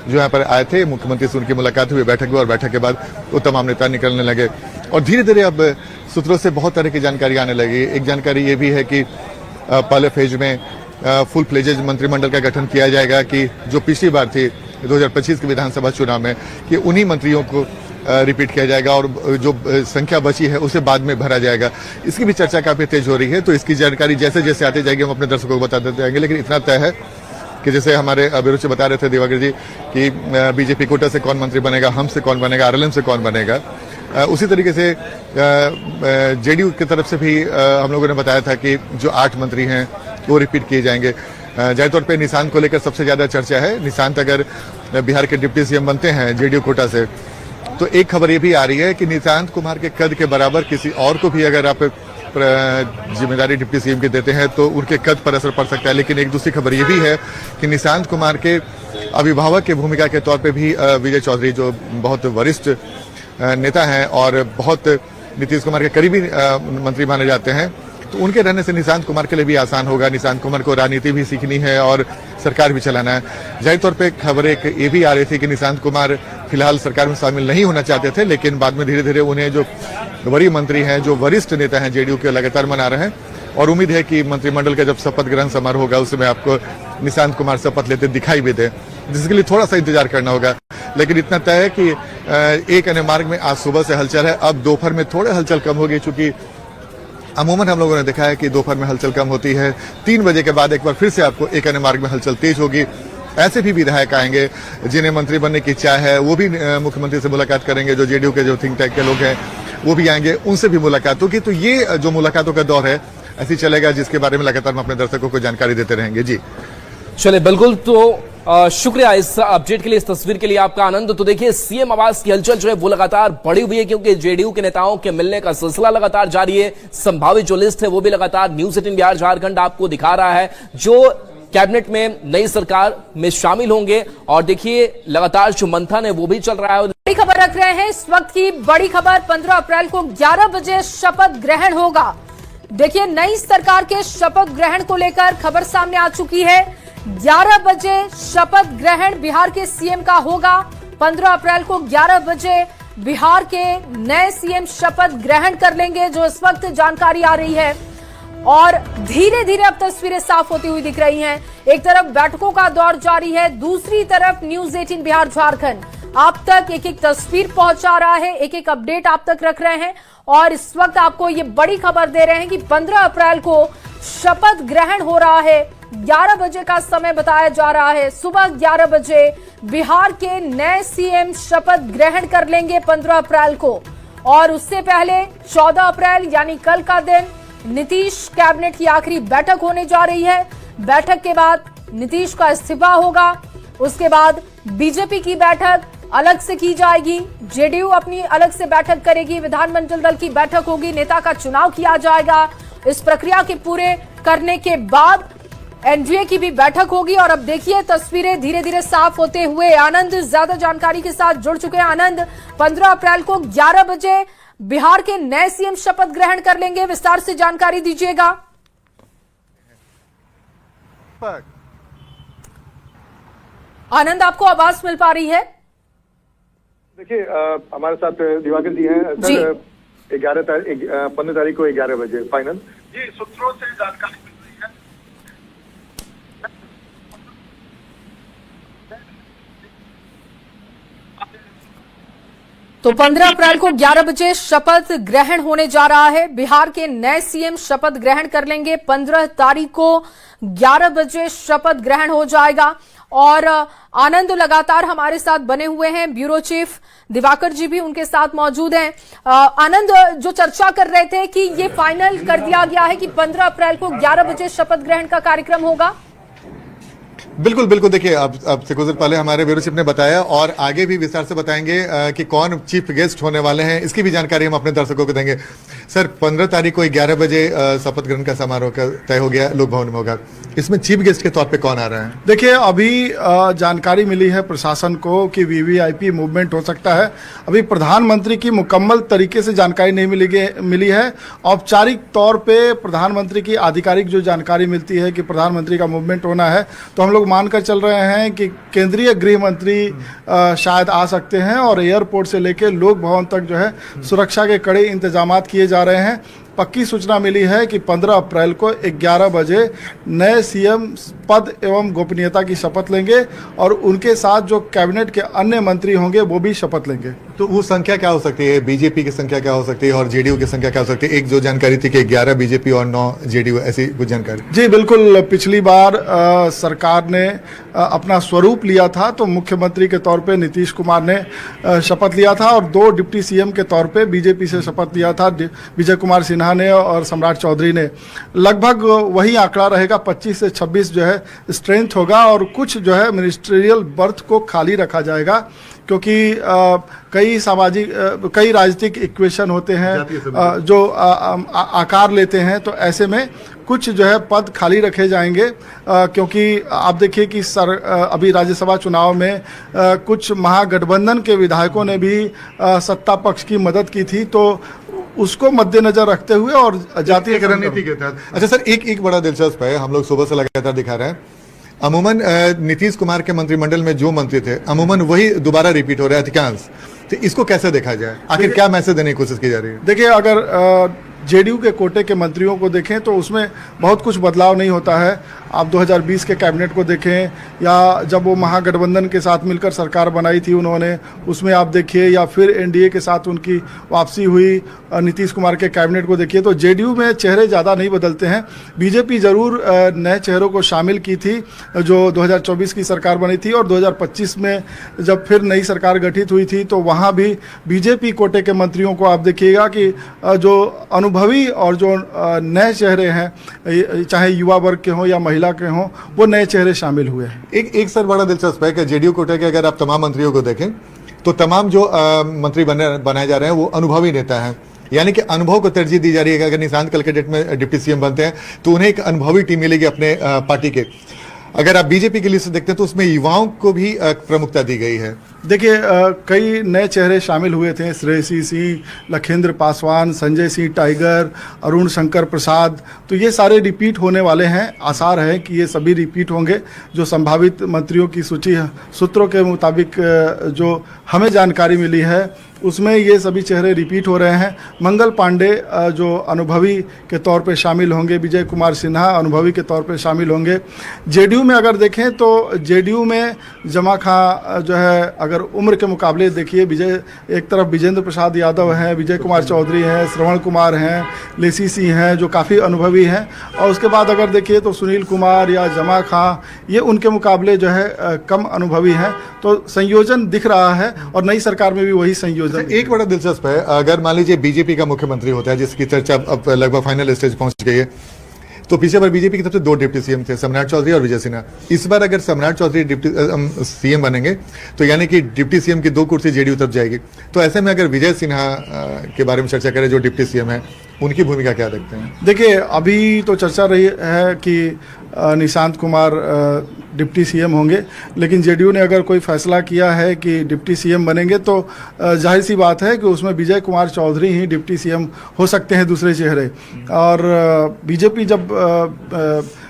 S1: जो यहाँ पर आए थे। मुख्यमंत्री से उनकी मुलाकात हुई, बैठक हुई, और बैठक के बाद वो तमाम नेता निकलने लगे। और धीरे धीरे अब सूत्रों से बहुत तरह की जानकारी आने लगी। एक जानकारी ये भी है कि पहले फेज में फुल फ्लेजेज मंत्रिमंडल का गठन किया जाएगा, कि जो पिछली बार थी 2025 के विधानसभा चुनाव में, कि उन्हीं मंत्रियों को रिपीट किया जाएगा, और जो संख्या बची है उसे बाद में भरा जाएगा। इसकी भी चर्चा काफी तेज हो रही है। तो इसकी जानकारी जैसे जैसे आती जाएगी हम अपने दर्शकों को बताते जाएंगे। लेकिन इतना तय है कि जैसे हमारे अभिरुचि बता रहे थे दिवाकर जी कि बीजेपी कोटा से कौन मंत्री बनेगा, हम से कौन बनेगा, आरएलएम से कौन बनेगा, उसी तरीके से जेडीयू की तरफ से भी हम लोगों ने बताया था कि जो 8 मंत्री हैं वो रिपीट किए जाएंगे। जाहिर तौर पे निशांत को लेकर सबसे ज्यादा चर्चा है। निशांत अगर बिहार के डिप्टी सीएम बनते हैं जेडीयू कोटा से, तो एक खबर ये भी आ रही है कि निशांत कुमार के कद के बराबर किसी और को भी अगर आप जिम्मेदारी डिप्टी सीएम की देते हैं तो उनके कद पर असर पड़ सकता है। लेकिन एक दूसरी खबर ये भी है कि निशांत कुमार के अभिभावक की भूमिका के तौर पे भी विजय चौधरी, जो बहुत वरिष्ठ नेता हैं और बहुत नीतीश कुमार के करीबी मंत्री माने जाते हैं, तो उनके रहने से निशांत कुमार के लिए भी आसान होगा। निशांत कुमार को राजनीति भी सीखनी है और सरकार भी चलाना है। जाहिर तौर पे खबर एक ये भी आ रही थी कि निशांत कुमार फिलहाल सरकार में शामिल नहीं होना चाहते थे, लेकिन बाद में धीरे धीरे उन्हें जो वरीय मंत्री हैं, जो वरिष्ठ नेता हैं जेडीयू के, लगातार मना रहे हैं और उम्मीद है कि मंत्रिमंडल का जब शपथ ग्रहण समारोह होगा उस समय आपको निशांत कुमार शपथ लेते दिखाई भी दे, जिसके लिए थोड़ा सा इंतजार करना होगा। लेकिन इतना तय है कि एक अन्य मार्ग में आज सुबह से हलचल है। अब दोपहर में थोड़ा हलचल कम होगी, चूंकि अमूमन हम लोगों ने देखा है कि दोपहर में हलचल कम होती है। 3 बजे के बाद एक बार फिर से आपको एक अन्य मार्ग में हलचल तेज होगी। ऐसे भी विधायक आएंगे जिन्हें मंत्री बनने की इच्छा है, वो भी मुख्यमंत्री से मुलाकात करेंगे। जो जेडीयू के जो थिंक टैंक के लोग हैं वो भी आएंगे, उनसे भी मुलाकात होगी। तो ये जो मुलाकातों का दौर है ऐसे ही चलेगा, जिसके बारे में लगातार हम अपने दर्शकों को जानकारी देते रहेंगे। जी
S2: चले, बिल्कुल। तो शुक्रिया इस अपडेट के लिए, इस तस्वीर के लिए आपका आनंद। तो देखिए, सीएम आवास की हलचल जो है वो लगातार बढ़ी हुई है, क्योंकि जेडीयू के नेताओं के मिलने का सिलसिला लगातार जारी है। संभावित जो लिस्ट है वो भी लगातार न्यूज 18 बिहार झारखंड आपको दिखा रहा है, जो कैबिनेट में नई सरकार में शामिल होंगे। और देखिए, लगातार जो मंथन है वो भी चल रहा है।
S3: बड़ी खबर रख रहे हैं इस वक्त की बड़ी खबर, 15 अप्रैल को 11 बजे शपथ ग्रहण होगा। देखिए, नई सरकार के शपथ ग्रहण को लेकर खबर सामने आ चुकी है। 11 बजे शपथ ग्रहण बिहार के सीएम का होगा। 15 अप्रैल को 11 बजे बिहार के नए सीएम शपथ ग्रहण कर लेंगे, जो इस वक्त जानकारी आ रही है। और धीरे धीरे अब तस्वीरें साफ होती हुई दिख रही हैं। एक तरफ बैठकों का दौर जारी है, दूसरी तरफ न्यूज 18 बिहार झारखंड आप तक एक एक तस्वीर पहुंचा रहा है, एक एक अपडेट आप तक रख रहे हैं। और इस वक्त आपको ये बड़ी खबर दे रहे हैं कि 15 अप्रैल को शपथ ग्रहण हो रहा है। 11 बजे का समय बताया जा रहा है। सुबह 11 बजे बिहार के नए सीएम शपथ ग्रहण कर लेंगे 15 अप्रैल को। और उससे पहले 14 अप्रैल यानी कल का दिन नीतीश कैबिनेट की आखिरी बैठक होने जा रही है। बैठक के बाद नीतीश का इस्तीफा होगा, उसके बाद बीजेपी की बैठक अलग से की जाएगी, जेडीयू अपनी अलग से बैठक करेगी, विधानमंडल दल की बैठक होगी, नेता का चुनाव किया जाएगा। इस प्रक्रिया के पूरे करने के बाद एनडीए की भी बैठक होगी। और अब देखिए, तस्वीरें धीरे धीरे साफ होते हुए। आनंद ज्यादा जानकारी के साथ जुड़ चुके हैं। आनंद, 15 अप्रैल को 11 बजे बिहार के नए सीएम शपथ ग्रहण कर लेंगे, विस्तार से जानकारी दीजिएगा। आनंद, आपको आवाज मिल पा रही है?
S4: देखिए, हमारे साथ दिवाकर जी हैं सर। 15 तारीख को 11 बजे फाइनल। जी, सूत्रों से जानकारी मिल रही है।
S3: तो 15 अप्रैल को 11 बजे शपथ ग्रहण होने जा रहा है। बिहार के नए सीएम शपथ ग्रहण कर लेंगे। 15 तारीख को 11 बजे शपथ ग्रहण हो जाएगा। और आनंद लगातार हमारे साथ बने हुए हैं, ब्यूरो चीफ दिवाकर जी भी उनके साथ मौजूद हैं। आनंद, जो चर्चा कर रहे थे कि ये फाइनल कर दिया गया है कि 15 अप्रैल को 11 बजे शपथ ग्रहण का कार्यक्रम होगा।
S1: बिल्कुल बिल्कुल। देखिए, अब से कुछ देर पहले हमारे ब्यूरो चीफ ने बताया और आगे भी विस्तार से बताएंगे कि कौन चीफ गेस्ट होने वाले हैं, इसकी भी जानकारी हम अपने दर्शकों को देंगे। सर, 15 तारीख को 11 बजे शपथ ग्रहण का समारोह तय हो गया, लोक भवन में होगा। इसमें चीफ गेस्ट के तौर पे कौन आ रहे हैं?
S5: देखिए, अभी जानकारी मिली है प्रशासन को कि वीवीआईपी मूवमेंट हो सकता है। अभी प्रधानमंत्री की मुकम्मल तरीके से जानकारी नहीं मिली है। औपचारिक तौर पे प्रधानमंत्री की आधिकारिक जो जानकारी मिलती है कि प्रधानमंत्री का मूवमेंट होना है, तो हम लोग मानकर चल रहे हैं कि केंद्रीय गृह मंत्री शायद आ सकते हैं। और एयरपोर्ट से लेकर लोक भवन तक जो है सुरक्षा के कड़े इंतजाम किए जा रहे हैं। पक्की सूचना मिली है कि 15 अप्रैल को 11 बजे नए सीएम पद एवं गोपनीयता की शपथ लेंगे और उनके साथ जो कैबिनेट के अन्य मंत्री होंगे वो भी शपथ लेंगे।
S1: तो वो संख्या क्या हो सकती है, बीजेपी की संख्या क्या हो सकती है और जेडीयू की संख्या क्या हो सकती है? एक जो जानकारी थी कि 11 बीजेपी और 9 जेडीयू, ऐसी कुछ जानकारी।
S5: जी बिल्कुल, पिछली बार सरकार ने अपना स्वरूप लिया था तो मुख्यमंत्री के तौर पे नीतीश कुमार ने शपथ लिया था और 2 डिप्टी सीएम के तौर पे बीजेपी से शपथ लिया था विजय कुमार सिन्हा ने और सम्राट चौधरी ने। लगभग वही आंकड़ा रहेगा, 25 से 26 जो है स्ट्रेंथ होगा और कुछ जो है मिनिस्ट्रियल बर्थ को खाली रखा जाएगा क्योंकि कई राजनीतिक इक्वेशन होते हैं जो आकार लेते हैं, तो ऐसे में कुछ जो है पद खाली रखे जाएंगे क्योंकि आप देखिए कि अभी राज्यसभा चुनाव में कुछ महागठबंधन के विधायकों ने भी सत्ता पक्ष की मदद की थी, तो उसको मद्देनजर रखते हुए और जातीय
S1: रणनीति के तहत। अच्छा सर, एक बड़ा दिलचस्प है, हम लोग सुबह से लगातार दिखा रहे हैं, अमूमन नीतीश कुमार के मंत्रिमंडल में जो मंत्री थे अमूमन वही दोबारा रिपीट हो रहे हैं अधिकांश। तो इसको कैसे देखा जाए, आखिर क्या मैसेज देने की कोशिश की जा रही है?
S5: देखिए, अगर जेडीयू के कोटे के मंत्रियों को देखें तो उसमें बहुत कुछ बदलाव नहीं होता है। आप 2020 के कैबिनेट को देखें या जब वो महागठबंधन के साथ मिलकर सरकार बनाई थी उन्होंने, उसमें आप देखिए, या फिर एनडीए के साथ उनकी वापसी हुई नीतीश कुमार के कैबिनेट को देखिए, तो जेडीयू में चेहरे ज़्यादा नहीं बदलते हैं। बीजेपी ज़रूर नए चेहरों को शामिल की थी जो 2024 की सरकार बनी थी और 2025 में जब फिर नई सरकार गठित हुई थी तो वहाँ भी बीजेपी कोटे के मंत्रियों को आप देखिएगा कि जो अनुभवी और जो नए चेहरे हैं, चाहे युवा वर्ग के हों या महिला के हों, वो नए चेहरे शामिल हुए हैं।
S1: एक सर बड़ा दिलचस्प है कि जेडीयू कोटे के अगर आप तमाम मंत्रियों को देखें तो तमाम जो मंत्री बनाए जा रहे हैं वो अनुभवी नेता हैं, यानी कि अनुभव को तरजीह दी जा रही है कि अगर निशांत कल के डेट में डिप्टी सीएम बनते हैं तो उन्हें एक अनुभवी टीम मिलेगी अपने पार्टी के। अगर आप बीजेपी की लिस्ट देखते हैं तो उसमें युवाओं को भी प्रमुखता दी गई है।
S5: देखिए, कई नए चेहरे शामिल हुए थे, श्रेयसी सिंह, लखेंद्र पासवान, संजय सिंह टाइगर, अरुण शंकर प्रसाद, तो ये सारे रिपीट होने वाले हैं। आसार है कि ये सभी रिपीट होंगे। जो संभावित मंत्रियों की सूची सूत्रों के मुताबिक जो हमें जानकारी मिली है उसमें ये सभी चेहरे रिपीट हो रहे हैं। मंगल पांडे जो अनुभवी के तौर पे शामिल होंगे, विजय कुमार सिन्हा अनुभवी के तौर पे शामिल होंगे। जेडीयू में अगर देखें तो जेडीयू में जमा खां जो है, अगर उम्र के मुकाबले देखिए, एक तरफ विजेंद्र प्रसाद यादव हैं, विजय कुमार चौधरी हैं, श्रवण कुमार हैं, लेसी सिंह हैं जो काफ़ी अनुभवी हैं, और उसके बाद अगर देखिए तो सुनील कुमार या जमा खां, ये उनके मुकाबले जो है कम अनुभवी हैं। तो संयोजन दिख रहा है और नई सरकार में भी वही संयोजन।
S1: एक बड़ा दिलचस्प है, अगर मान लीजिए बीजेपी का मुख्यमंत्री होता है जिसकी चर्चा अब लगभग फाइनल स्टेज पहुंच गई है, तो पिछले बार बीजेपी की तरफ से 2 डिप्टी सीएम थे, सम्राट चौधरी और विजय सिन्हा। इस बार अगर सम्राट चौधरी डिप्टी सीएम बनेंगे तो यानी कि डिप्टी सीएम की 2 कुर्सी जेडीयू तरफ जाएगी। तो ऐसे में अगर विजय सिन्हा के बारे में चर्चा करें जो डिप्टी सीएम है, उनकी भूमिका क्या देखते हैं?
S5: देखिए, अभी तो चर्चा रही है कि निशांत कुमार डिप्टी सीएम होंगे, लेकिन जेडीयू ने अगर कोई फैसला किया है कि डिप्टी सीएम बनेंगे तो जाहिर सी बात है कि उसमें विजय कुमार चौधरी ही डिप्टी सीएम हो सकते हैं, दूसरे चेहरे। और बीजेपी जब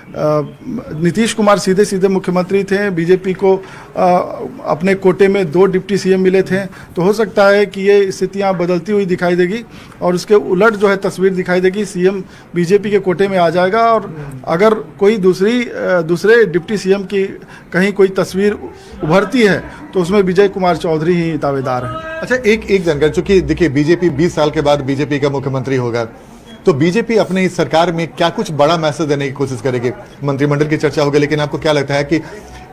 S5: नीतीश कुमार सीधे सीधे मुख्यमंत्री थे, बीजेपी को अपने कोटे में 2 डिप्टी सीएम मिले थे, तो हो सकता है कि ये स्थितियां बदलती हुई दिखाई देगी और उसके उलट जो है तस्वीर दिखाई देगी, सीएम बीजेपी के कोटे में आ जाएगा और अगर कोई दूसरे डिप्टी सीएम की कहीं कोई तस्वीर उभरती है तो उसमें विजय कुमार चौधरी ही दावेदार है।
S1: अच्छा, एक जानकारी, चूंकि देखिए बीजेपी 20 साल के बाद बीजेपी का मुख्यमंत्री होगा, तो बीजेपी अपने इस सरकार में क्या कुछ बड़ा मैसेज देने की कोशिश करेगी? मंत्रिमंडल की चर्चा होगी, लेकिन आपको क्या लगता है कि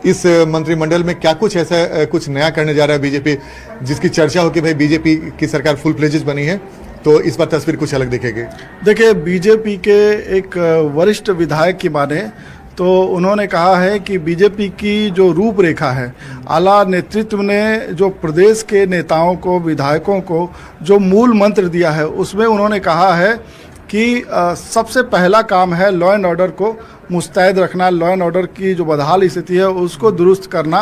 S1: इस मंत्रिमंडल में क्या कुछ ऐसा कुछ नया करने जा रहा है बीजेपी, जिसकी चर्चा हो कि भाई बीजेपी की सरकार फुल फ्लेजेज बनी है तो इस बार तस्वीर कुछ अलग दिखेगी?
S5: देखिए, बीजेपी के एक वरिष्ठ विधायक की माने तो उन्होंने कहा है कि बीजेपी की जो रूपरेखा है, आला नेतृत्व ने जो प्रदेश के नेताओं को, विधायकों को जो मूल मंत्र दिया है, उसमें उन्होंने कहा है कि सबसे पहला काम है लॉ एंड ऑर्डर को मुस्तैद रखना, लॉ एंड ऑर्डर की जो बदहाल स्थिति है उसको दुरुस्त करना।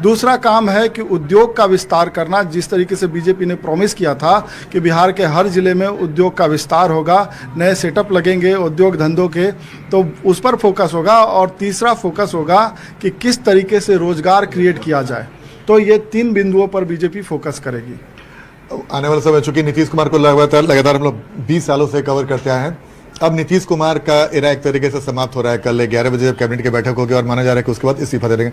S5: दूसरा काम है कि उद्योग का विस्तार करना, जिस तरीके से बीजेपी ने प्रॉमिस किया था कि बिहार के हर ज़िले में उद्योग का विस्तार होगा, नए सेटअप लगेंगे उद्योग धंधों के, तो उस पर फोकस होगा। और तीसरा फोकस होगा कि किस तरीके से रोजगार क्रिएट किया जाए। तो ये 3 बिंदुओं पर बीजेपी फोकस करेगी।
S1: आने वाला समय, चूंकि नीतीश कुमार को लगातार हम लोग 20 सालों से कवर करते आए हैं, अब नीतीश कुमार का एरा एक तरीके से समाप्त हो रहा है। कल 11 बजे जब कैबिनेट की बैठक होगी और माना जा रहा है कि उसके बाद इस्तीफा दे देंगे।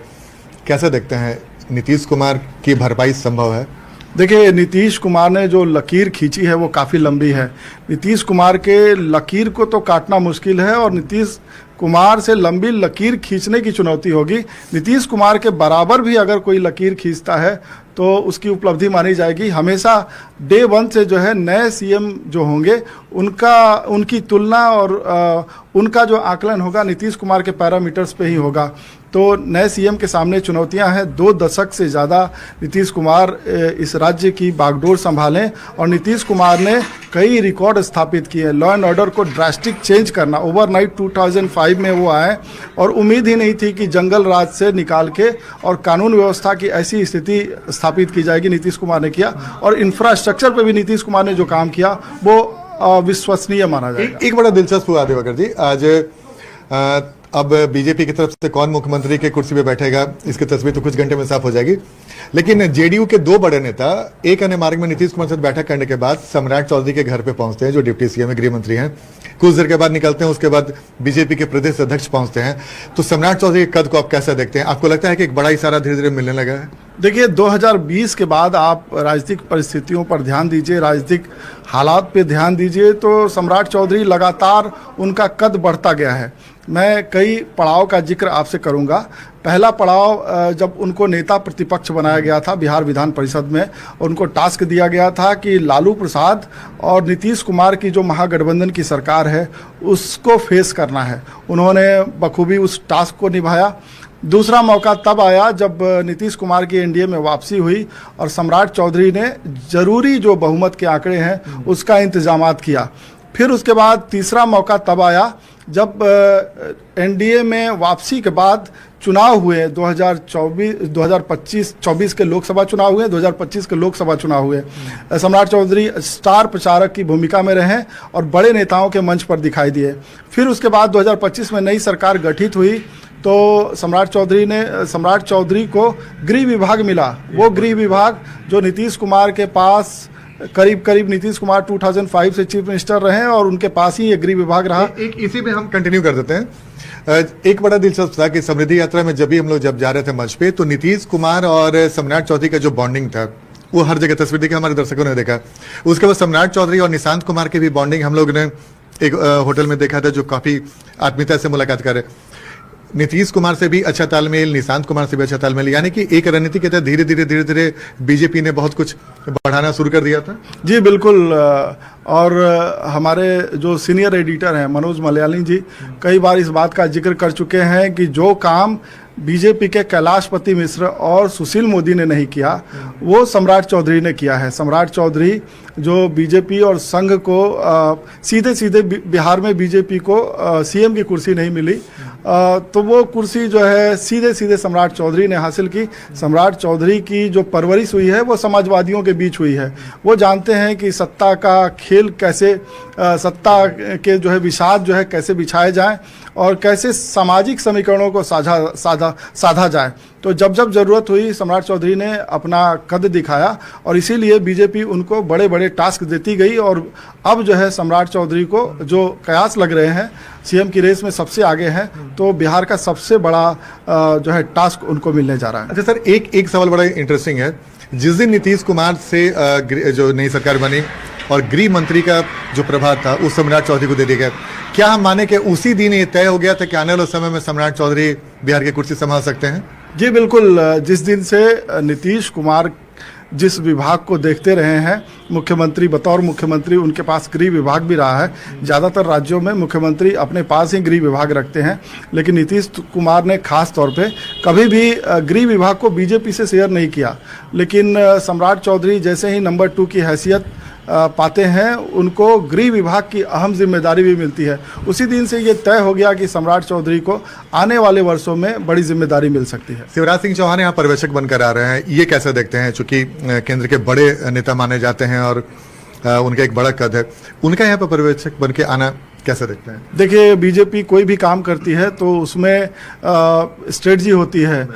S1: कैसे देखते हैं, नीतीश कुमार की भरपाई संभव है?
S5: देखिए, नीतीश कुमार ने जो लकीर खींची है वो काफ़ी लंबी है। नीतीश कुमार के लकीर को तो काटना मुश्किल है और नीतीश कुमार से लंबी लकीर खींचने की चुनौती होगी। नीतीश कुमार के बराबर भी अगर कोई लकीर खींचता है तो उसकी उपलब्धि मानी जाएगी। हमेशा डे वन से जो है नए सीएम जो होंगे उनकी तुलना और उनका जो आकलन होगा नीतीश कुमार के पैरामीटर्स पे ही होगा। तो नए सीएम के सामने चुनौतियां हैं। 2 दशक से ज़्यादा नीतीश कुमार इस राज्य की बागडोर संभालें और नीतीश कुमार ने कई रिकॉर्ड स्थापित किए। लॉ एंड ऑर्डर को ड्रास्टिक चेंज करना, ओवरनाइट 2005 में वो आए और उम्मीद ही नहीं थी कि जंगल राज से निकाल के और कानून व्यवस्था की ऐसी स्थिति स्थापित की जाएगी। नीतीश कुमार ने किया और इंफ्रास्ट्रक्चर पे भी नीतीश कुमार ने जो काम किया वो विश्वसनीय माना जाएगा।
S1: एक बड़ा दिलचस्प हुआ दिवाकर जी, आज अब बीजेपी की तरफ से कौन मुख्यमंत्री के कुर्सी पे बैठेगा इसकी तस्वीर तो कुछ घंटे में साफ हो जाएगी। लेकिन जेडीयू के 2 बड़े नेता एक अन्य मार्ग में नीतीश कुमार से बैठक करने के बाद सम्राट चौधरी के घर पे पहुंचते हैं, जो डिप्टी सीएम गृह मंत्री हैं। कुछ देर के बाद निकलते हैं, उसके बाद बीजेपी के प्रदेश अध्यक्ष पहुंचते हैं। तो सम्राट चौधरी के कद को आप कैसे देखते हैं? आपको लगता है कि एक बड़ा इशारा धीरे धीरे मिलने लगा है?
S5: देखिए, 2020 के बाद आप राजनीतिक परिस्थितियों पर ध्यान दीजिए, राजनीतिक हालात पे ध्यान दीजिए, तो सम्राट चौधरी लगातार उनका कद बढ़ता गया है। मैं कई पड़ाव का जिक्र आपसे करूंगा। पहला पड़ाव जब उनको नेता प्रतिपक्ष बनाया गया था बिहार विधान परिषद में, उनको टास्क दिया गया था कि लालू प्रसाद और नीतीश कुमार की जो महागठबंधन की सरकार है उसको फेस करना है। उन्होंने बखूबी उस टास्क को निभाया। दूसरा मौका तब आया जब नीतीश कुमार की एनडीए में वापसी हुई और सम्राट चौधरी ने जरूरी जो बहुमत के आंकड़े हैं उसका इंतजामात किया। फिर उसके बाद तीसरा मौका तब आया जब एनडीए में वापसी के बाद चुनाव हुए 2024 के लोकसभा चुनाव हुए, 2025 के लोकसभा चुनाव हुए। सम्राट चौधरी स्टार प्रचारक की भूमिका में रहे और बड़े नेताओं के मंच पर दिखाई दिए। फिर उसके बाद 2025 में नई सरकार गठित हुई तो सम्राट चौधरी को गृह विभाग मिला। वो गृह विभाग जो नीतीश कुमार के पास करीब नीतीश कुमार 2005 से चीफ मिनिस्टर रहे और उनके पास ही ये गृह विभाग रहा।
S1: एक इसी में हम कंटिन्यू कर देते हैं। एक बड़ा दिलचस्प था कि समृद्धि यात्रा में जब हम लोग जा रहे थे मंच पे, तो नीतीश कुमार और सम्राट चौधरी का जो बॉन्डिंग था वो हर जगह तस्वीर देखी, हमारे दर्शकों ने देखा। उसके बाद सम्राट चौधरी और निशांत कुमार की भी बॉन्डिंग हम लोग ने एक होटल में देखा था, जो काफी आत्मीयता से मुलाकात करे। नीतीश कुमार से भी अच्छा तालमेल, निशांत कुमार से भी अच्छा तालमेल, यानी कि एक रणनीति के तहत धीरे धीरे बीजेपी ने बहुत कुछ बढ़ाना शुरू कर दिया था।
S5: जी बिल्कुल। और हमारे जो सीनियर एडिटर हैं मनोज मलयाली जी कई बार इस बात का जिक्र कर चुके हैं कि जो काम बीजेपी के कैलाशपति मिश्र और सुशील मोदी ने नहीं किया वो सम्राट चौधरी ने किया है। सम्राट चौधरी जो बीजेपी और संघ को सीधे बिहार में बीजेपी को सीएम की कुर्सी नहीं मिली, तो वो कुर्सी जो है सीधे सम्राट चौधरी ने हासिल की। सम्राट चौधरी की जो परवरिश हुई है वो समाजवादियों के बीच हुई है। वो जानते हैं कि सत्ता का खेल कैसे, सत्ता के जो है विषाद जो है कैसे बिछाए जाएं और कैसे सामाजिक समीकरणों को साधा जाए। तो जब जरूरत हुई सम्राट चौधरी ने अपना कद दिखाया और इसीलिए बीजेपी उनको बड़े बड़े टास्क देती गई और अब जो है सम्राट चौधरी को जो कयास लग रहे हैं सीएम की रेस में सबसे आगे हैं, तो बिहार का सबसे बड़ा जो है टास्क उनको मिलने जा रहा है।
S1: अच्छा सर, एक सवाल बड़ा इंटरेस्टिंग है। जिस दिन नीतीश कुमार से जो नई सरकार बनी और गृह मंत्री का जो प्रभार था उस सम्राट चौधरी को दे दिया गया, क्या हम माने कि उसी दिन ये तय हो गया था कि आने वाले समय में सम्राट चौधरी बिहार की कुर्सी संभाल सकते हैं? जी
S5: बिल्कुल। जिस दिन से नीतीश कुमार जिस विभाग को देखते रहे हैं मुख्यमंत्री, बतौर मुख्यमंत्री उनके पास गृह विभाग भी रहा है। ज़्यादातर राज्यों में मुख्यमंत्री अपने पास ही गृह विभाग रखते हैं, लेकिन नीतीश कुमार ने खास तौर पे कभी भी गृह विभाग को बीजेपी से शेयर नहीं किया। लेकिन सम्राट चौधरी जैसे ही नंबर 2 की हैसियत पाते हैं उनको गृह विभाग की अहम जिम्मेदारी भी मिलती है। उसी दिन से ये तय हो गया कि सम्राट चौधरी को आने वाले वर्षों में बड़ी जिम्मेदारी मिल सकती है।
S1: शिवराज सिंह चौहान यहाँ पर्यवेक्षक बनकर आ रहे हैं, ये कैसे देखते हैं? चूंकि केंद्र के बड़े नेता माने जाते हैं और उनका एक बड़ा कद है, उनका यहाँ पर पर्यवेक्षक बन के आना कैसे देखते हैं?
S5: देखिए, बीजेपी कोई भी काम करती है तो उसमें स्ट्रेटजी होती है।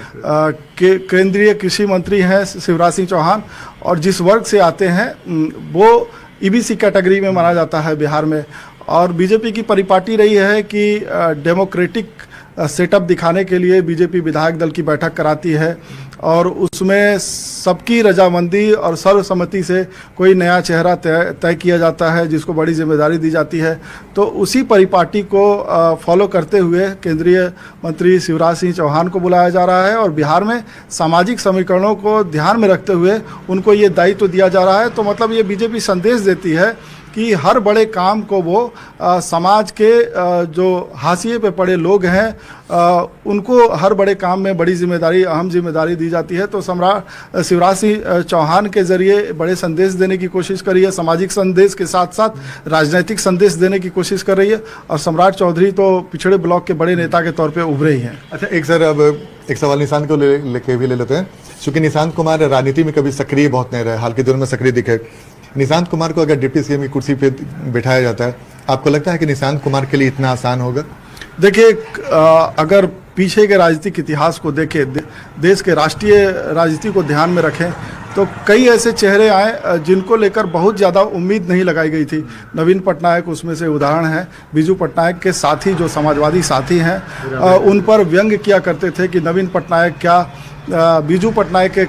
S5: केंद्रीय कृषि मंत्री हैं शिवराज सिंह चौहान और जिस वर्ग से आते हैं वो ईबीसी कैटेगरी में माना जाता है बिहार में। और बीजेपी की परिपाटी रही है कि डेमोक्रेटिक सेटअप दिखाने के लिए बीजेपी विधायक दल की बैठक कराती है और उसमें सबकी रजामंदी और सर्वसम्मति से कोई नया चेहरा तय किया जाता है, जिसको बड़ी जिम्मेदारी दी जाती है। तो उसी परिपाटी को फॉलो करते हुए केंद्रीय मंत्री शिवराज सिंह चौहान को बुलाया जा रहा है और बिहार में सामाजिक समीकरणों को ध्यान में रखते हुए उनको ये दायित्व दिया जा रहा है। तो मतलब ये बीजेपी संदेश देती है कि हर बड़े काम को वो समाज के जो हाशिए पे पड़े लोग हैं उनको हर बड़े काम में बड़ी जिम्मेदारी, अहम जिम्मेदारी दी जाती है। तो सम्राट शिवराज सिंह चौहान के जरिए बड़े संदेश देने की कोशिश करी है, सामाजिक संदेश के साथ साथ राजनीतिक संदेश देने की कोशिश कर रही है। और सम्राट चौधरी तो पिछड़े ब्लॉक के बड़े नेता के तौर पर उभरे ही हैं।
S1: अच्छा, एक सर अब एक सवाल निशांत को लेके भी ले लेते हैं, क्योंकि निशांत कुमार राजनीति में कभी सक्रिय बहुत नहीं रहे, हाल के दिनों में सक्रिय दिखे। निशांत कुमार को अगर डिप्टी सीएम की कुर्सी पे बिठाया जाता है, आपको लगता है कि निशांत कुमार के लिए इतना आसान होगा?
S5: देखिए, अगर पीछे के राजनीतिक इतिहास को देखें, देश के राष्ट्रीय राजनीति को ध्यान में रखें, तो कई ऐसे चेहरे आए जिनको लेकर बहुत ज़्यादा उम्मीद नहीं लगाई गई थी। नवीन पटनायक उसमें से उदाहरण है। बीजू पटनायक के साथी जो समाजवादी साथी हैं उन पर व्यंग किया करते थे कि नवीन पटनायक क्या बीजू पटनायक के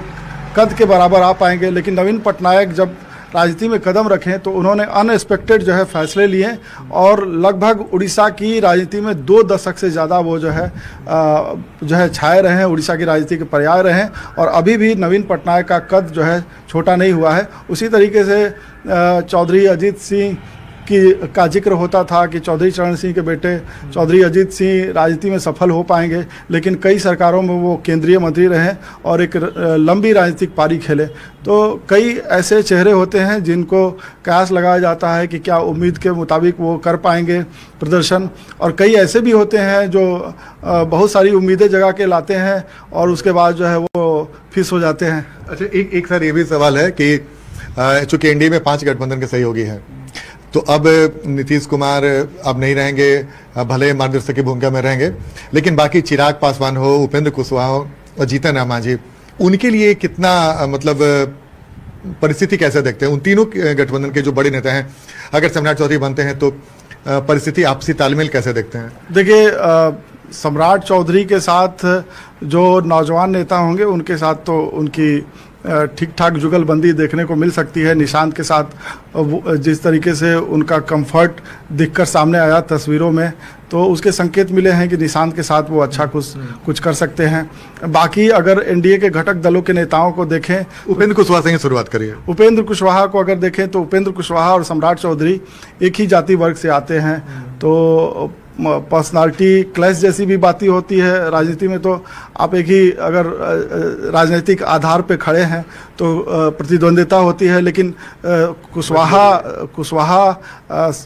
S5: कद के बराबर आ पाएंगे। लेकिन नवीन पटनायक जब राजनीति में कदम रखें तो उन्होंने अनएक्सपेक्टेड जो है फैसले लिए और लगभग उड़ीसा की राजनीति में 2 दशक से ज़्यादा वो जो है छाए रहे हैं, उड़ीसा की राजनीति के पर्याय रहे हैं। और अभी भी नवीन पटनायक का कद जो है छोटा नहीं हुआ है। उसी तरीके से चौधरी अजीत सिंह का जिक्र होता था कि चौधरी चरण सिंह के बेटे चौधरी अजीत सिंह राजनीति में सफल हो पाएंगे, लेकिन कई सरकारों में वो केंद्रीय मंत्री रहे और एक लंबी राजनीतिक पारी खेले। तो कई ऐसे चेहरे होते हैं जिनको कयास लगाया जाता है कि क्या उम्मीद के मुताबिक वो कर पाएंगे प्रदर्शन, और कई ऐसे भी होते हैं जो बहुत सारी उम्मीदें जगा के लाते हैं और उसके बाद जो है वो फिस हो जाते हैं।
S1: अच्छा, एक सर ये भी सवाल है कि चूंकि एनडीए में 5 गठबंधन के सहयोगी हैं, तो अब नीतीश कुमार अब नहीं रहेंगे, भले मार्गदर्शक की भूमिका में रहेंगे, लेकिन बाकी चिराग पासवान हो, उपेंद्र कुशवाहा हो और जीतन राम मांझी, उनके लिए कितना मतलब परिस्थिति कैसे देखते हैं? उन तीनों गठबंधन के जो बड़े नेता हैं, अगर सम्राट चौधरी बनते हैं तो परिस्थिति आपसी तालमेल कैसे देखते हैं?
S5: देखिए, सम्राट चौधरी के साथ जो नौजवान नेता होंगे उनके साथ तो उनकी ठीक ठाक जुगलबंदी देखने को मिल सकती है। निशांत के साथ जिस तरीके से उनका कंफर्ट दिखकर सामने आया तस्वीरों में, तो उसके संकेत मिले हैं कि निशांत के साथ वो अच्छा कुछ कर सकते हैं। बाकी अगर एनडीए के घटक दलों के नेताओं को देखें,
S1: उपेंद्र कुशवाहा से ही शुरुआत करिए।
S5: उपेंद्र कुशवाहा को अगर देखें तो उपेंद्र कुशवाहा और सम्राट चौधरी एक ही जाति वर्ग से आते हैं, तो पर्सनालिटी क्लैश जैसी भी बातें होती है राजनीति में। तो आप एक ही अगर राजनीतिक आधार पे खड़े हैं तो प्रतिद्वंदिता होती है, लेकिन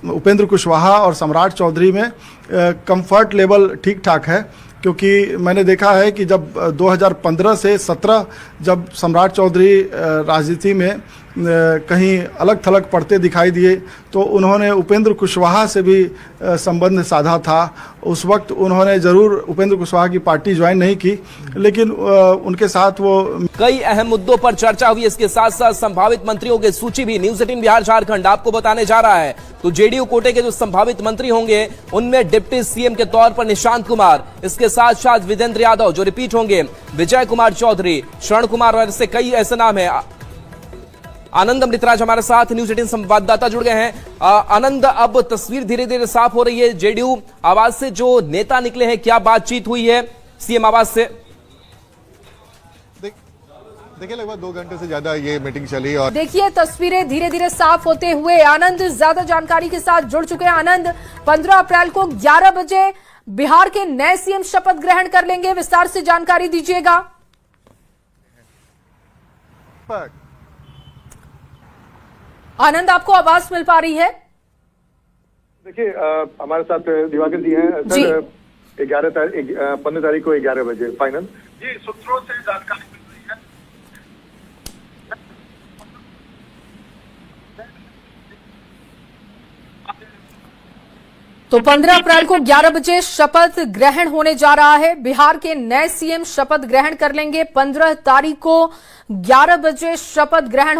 S5: उपेंद्र कुशवाहा और सम्राट चौधरी में कंफर्ट लेवल ठीक ठाक है। क्योंकि मैंने देखा है कि जब 2015 से 17 जब सम्राट चौधरी राजनीति में कहीं अलग थलग पड़ते दिखाई दिए तो उन्होंने उपेंद्र कुशवाहा से भी संबंध साधा था। उस वक्त उन्होंने जरूर उपेंद्र कुशवाहा की पार्टी ज्वाइन नहीं की, लेकिन उनके साथ वो
S2: कई अहम मुद्दों पर चर्चा हुई। इसके साथ साथ संभावित मंत्रियों की सूची भी न्यूज 18 बिहार झारखंड आपको बताने जा रहा है। तो जेडीयू कोटे के जो संभावित मंत्री होंगे उनमें डिप्टी सीएम के तौर पर निशांत कुमार, इसके साथ साथ विजेंद्र यादव जो रिपीट होंगे, विजय कुमार चौधरी, शरण कुमार और ऐसे कई ऐसे नाम है। आनंद अमृतराज हमारे साथ न्यूज 18 संवाददाता जुड़ गए हैं। आनंद, अब तस्वीर धीरे धीरे साफ हो रही है। जेडीयू आवाज से जो नेता निकले हैं, क्या बातचीत हुई है सीएम आवाज से?
S1: देखिए, लगभग 2 घंटे से ज्यादा ये मीटिंग चली और
S3: देखिए तस्वीरें धीरे धीरे साफ होते हुए आनंद ज्यादा जानकारी के साथ जुड़ चुके हैं। आनंद, 15 अप्रैल को 11 बजे बिहार के नए सीएम शपथ ग्रहण कर लेंगे, विस्तार से जानकारी दीजिएगा। आनंद, आपको आवाज मिल पा रही है?
S4: देखिए, हमारे साथ दिवाकर जी हैं सर। 15 तारीख को 11 बजे फाइनल जी सूत्रों से जानकारी मिल रही है।
S3: तो 15 अप्रैल को 11 बजे शपथ ग्रहण होने जा रहा है। बिहार के नए सीएम शपथ ग्रहण कर लेंगे। 15 तारीख को 11 बजे शपथ ग्रहण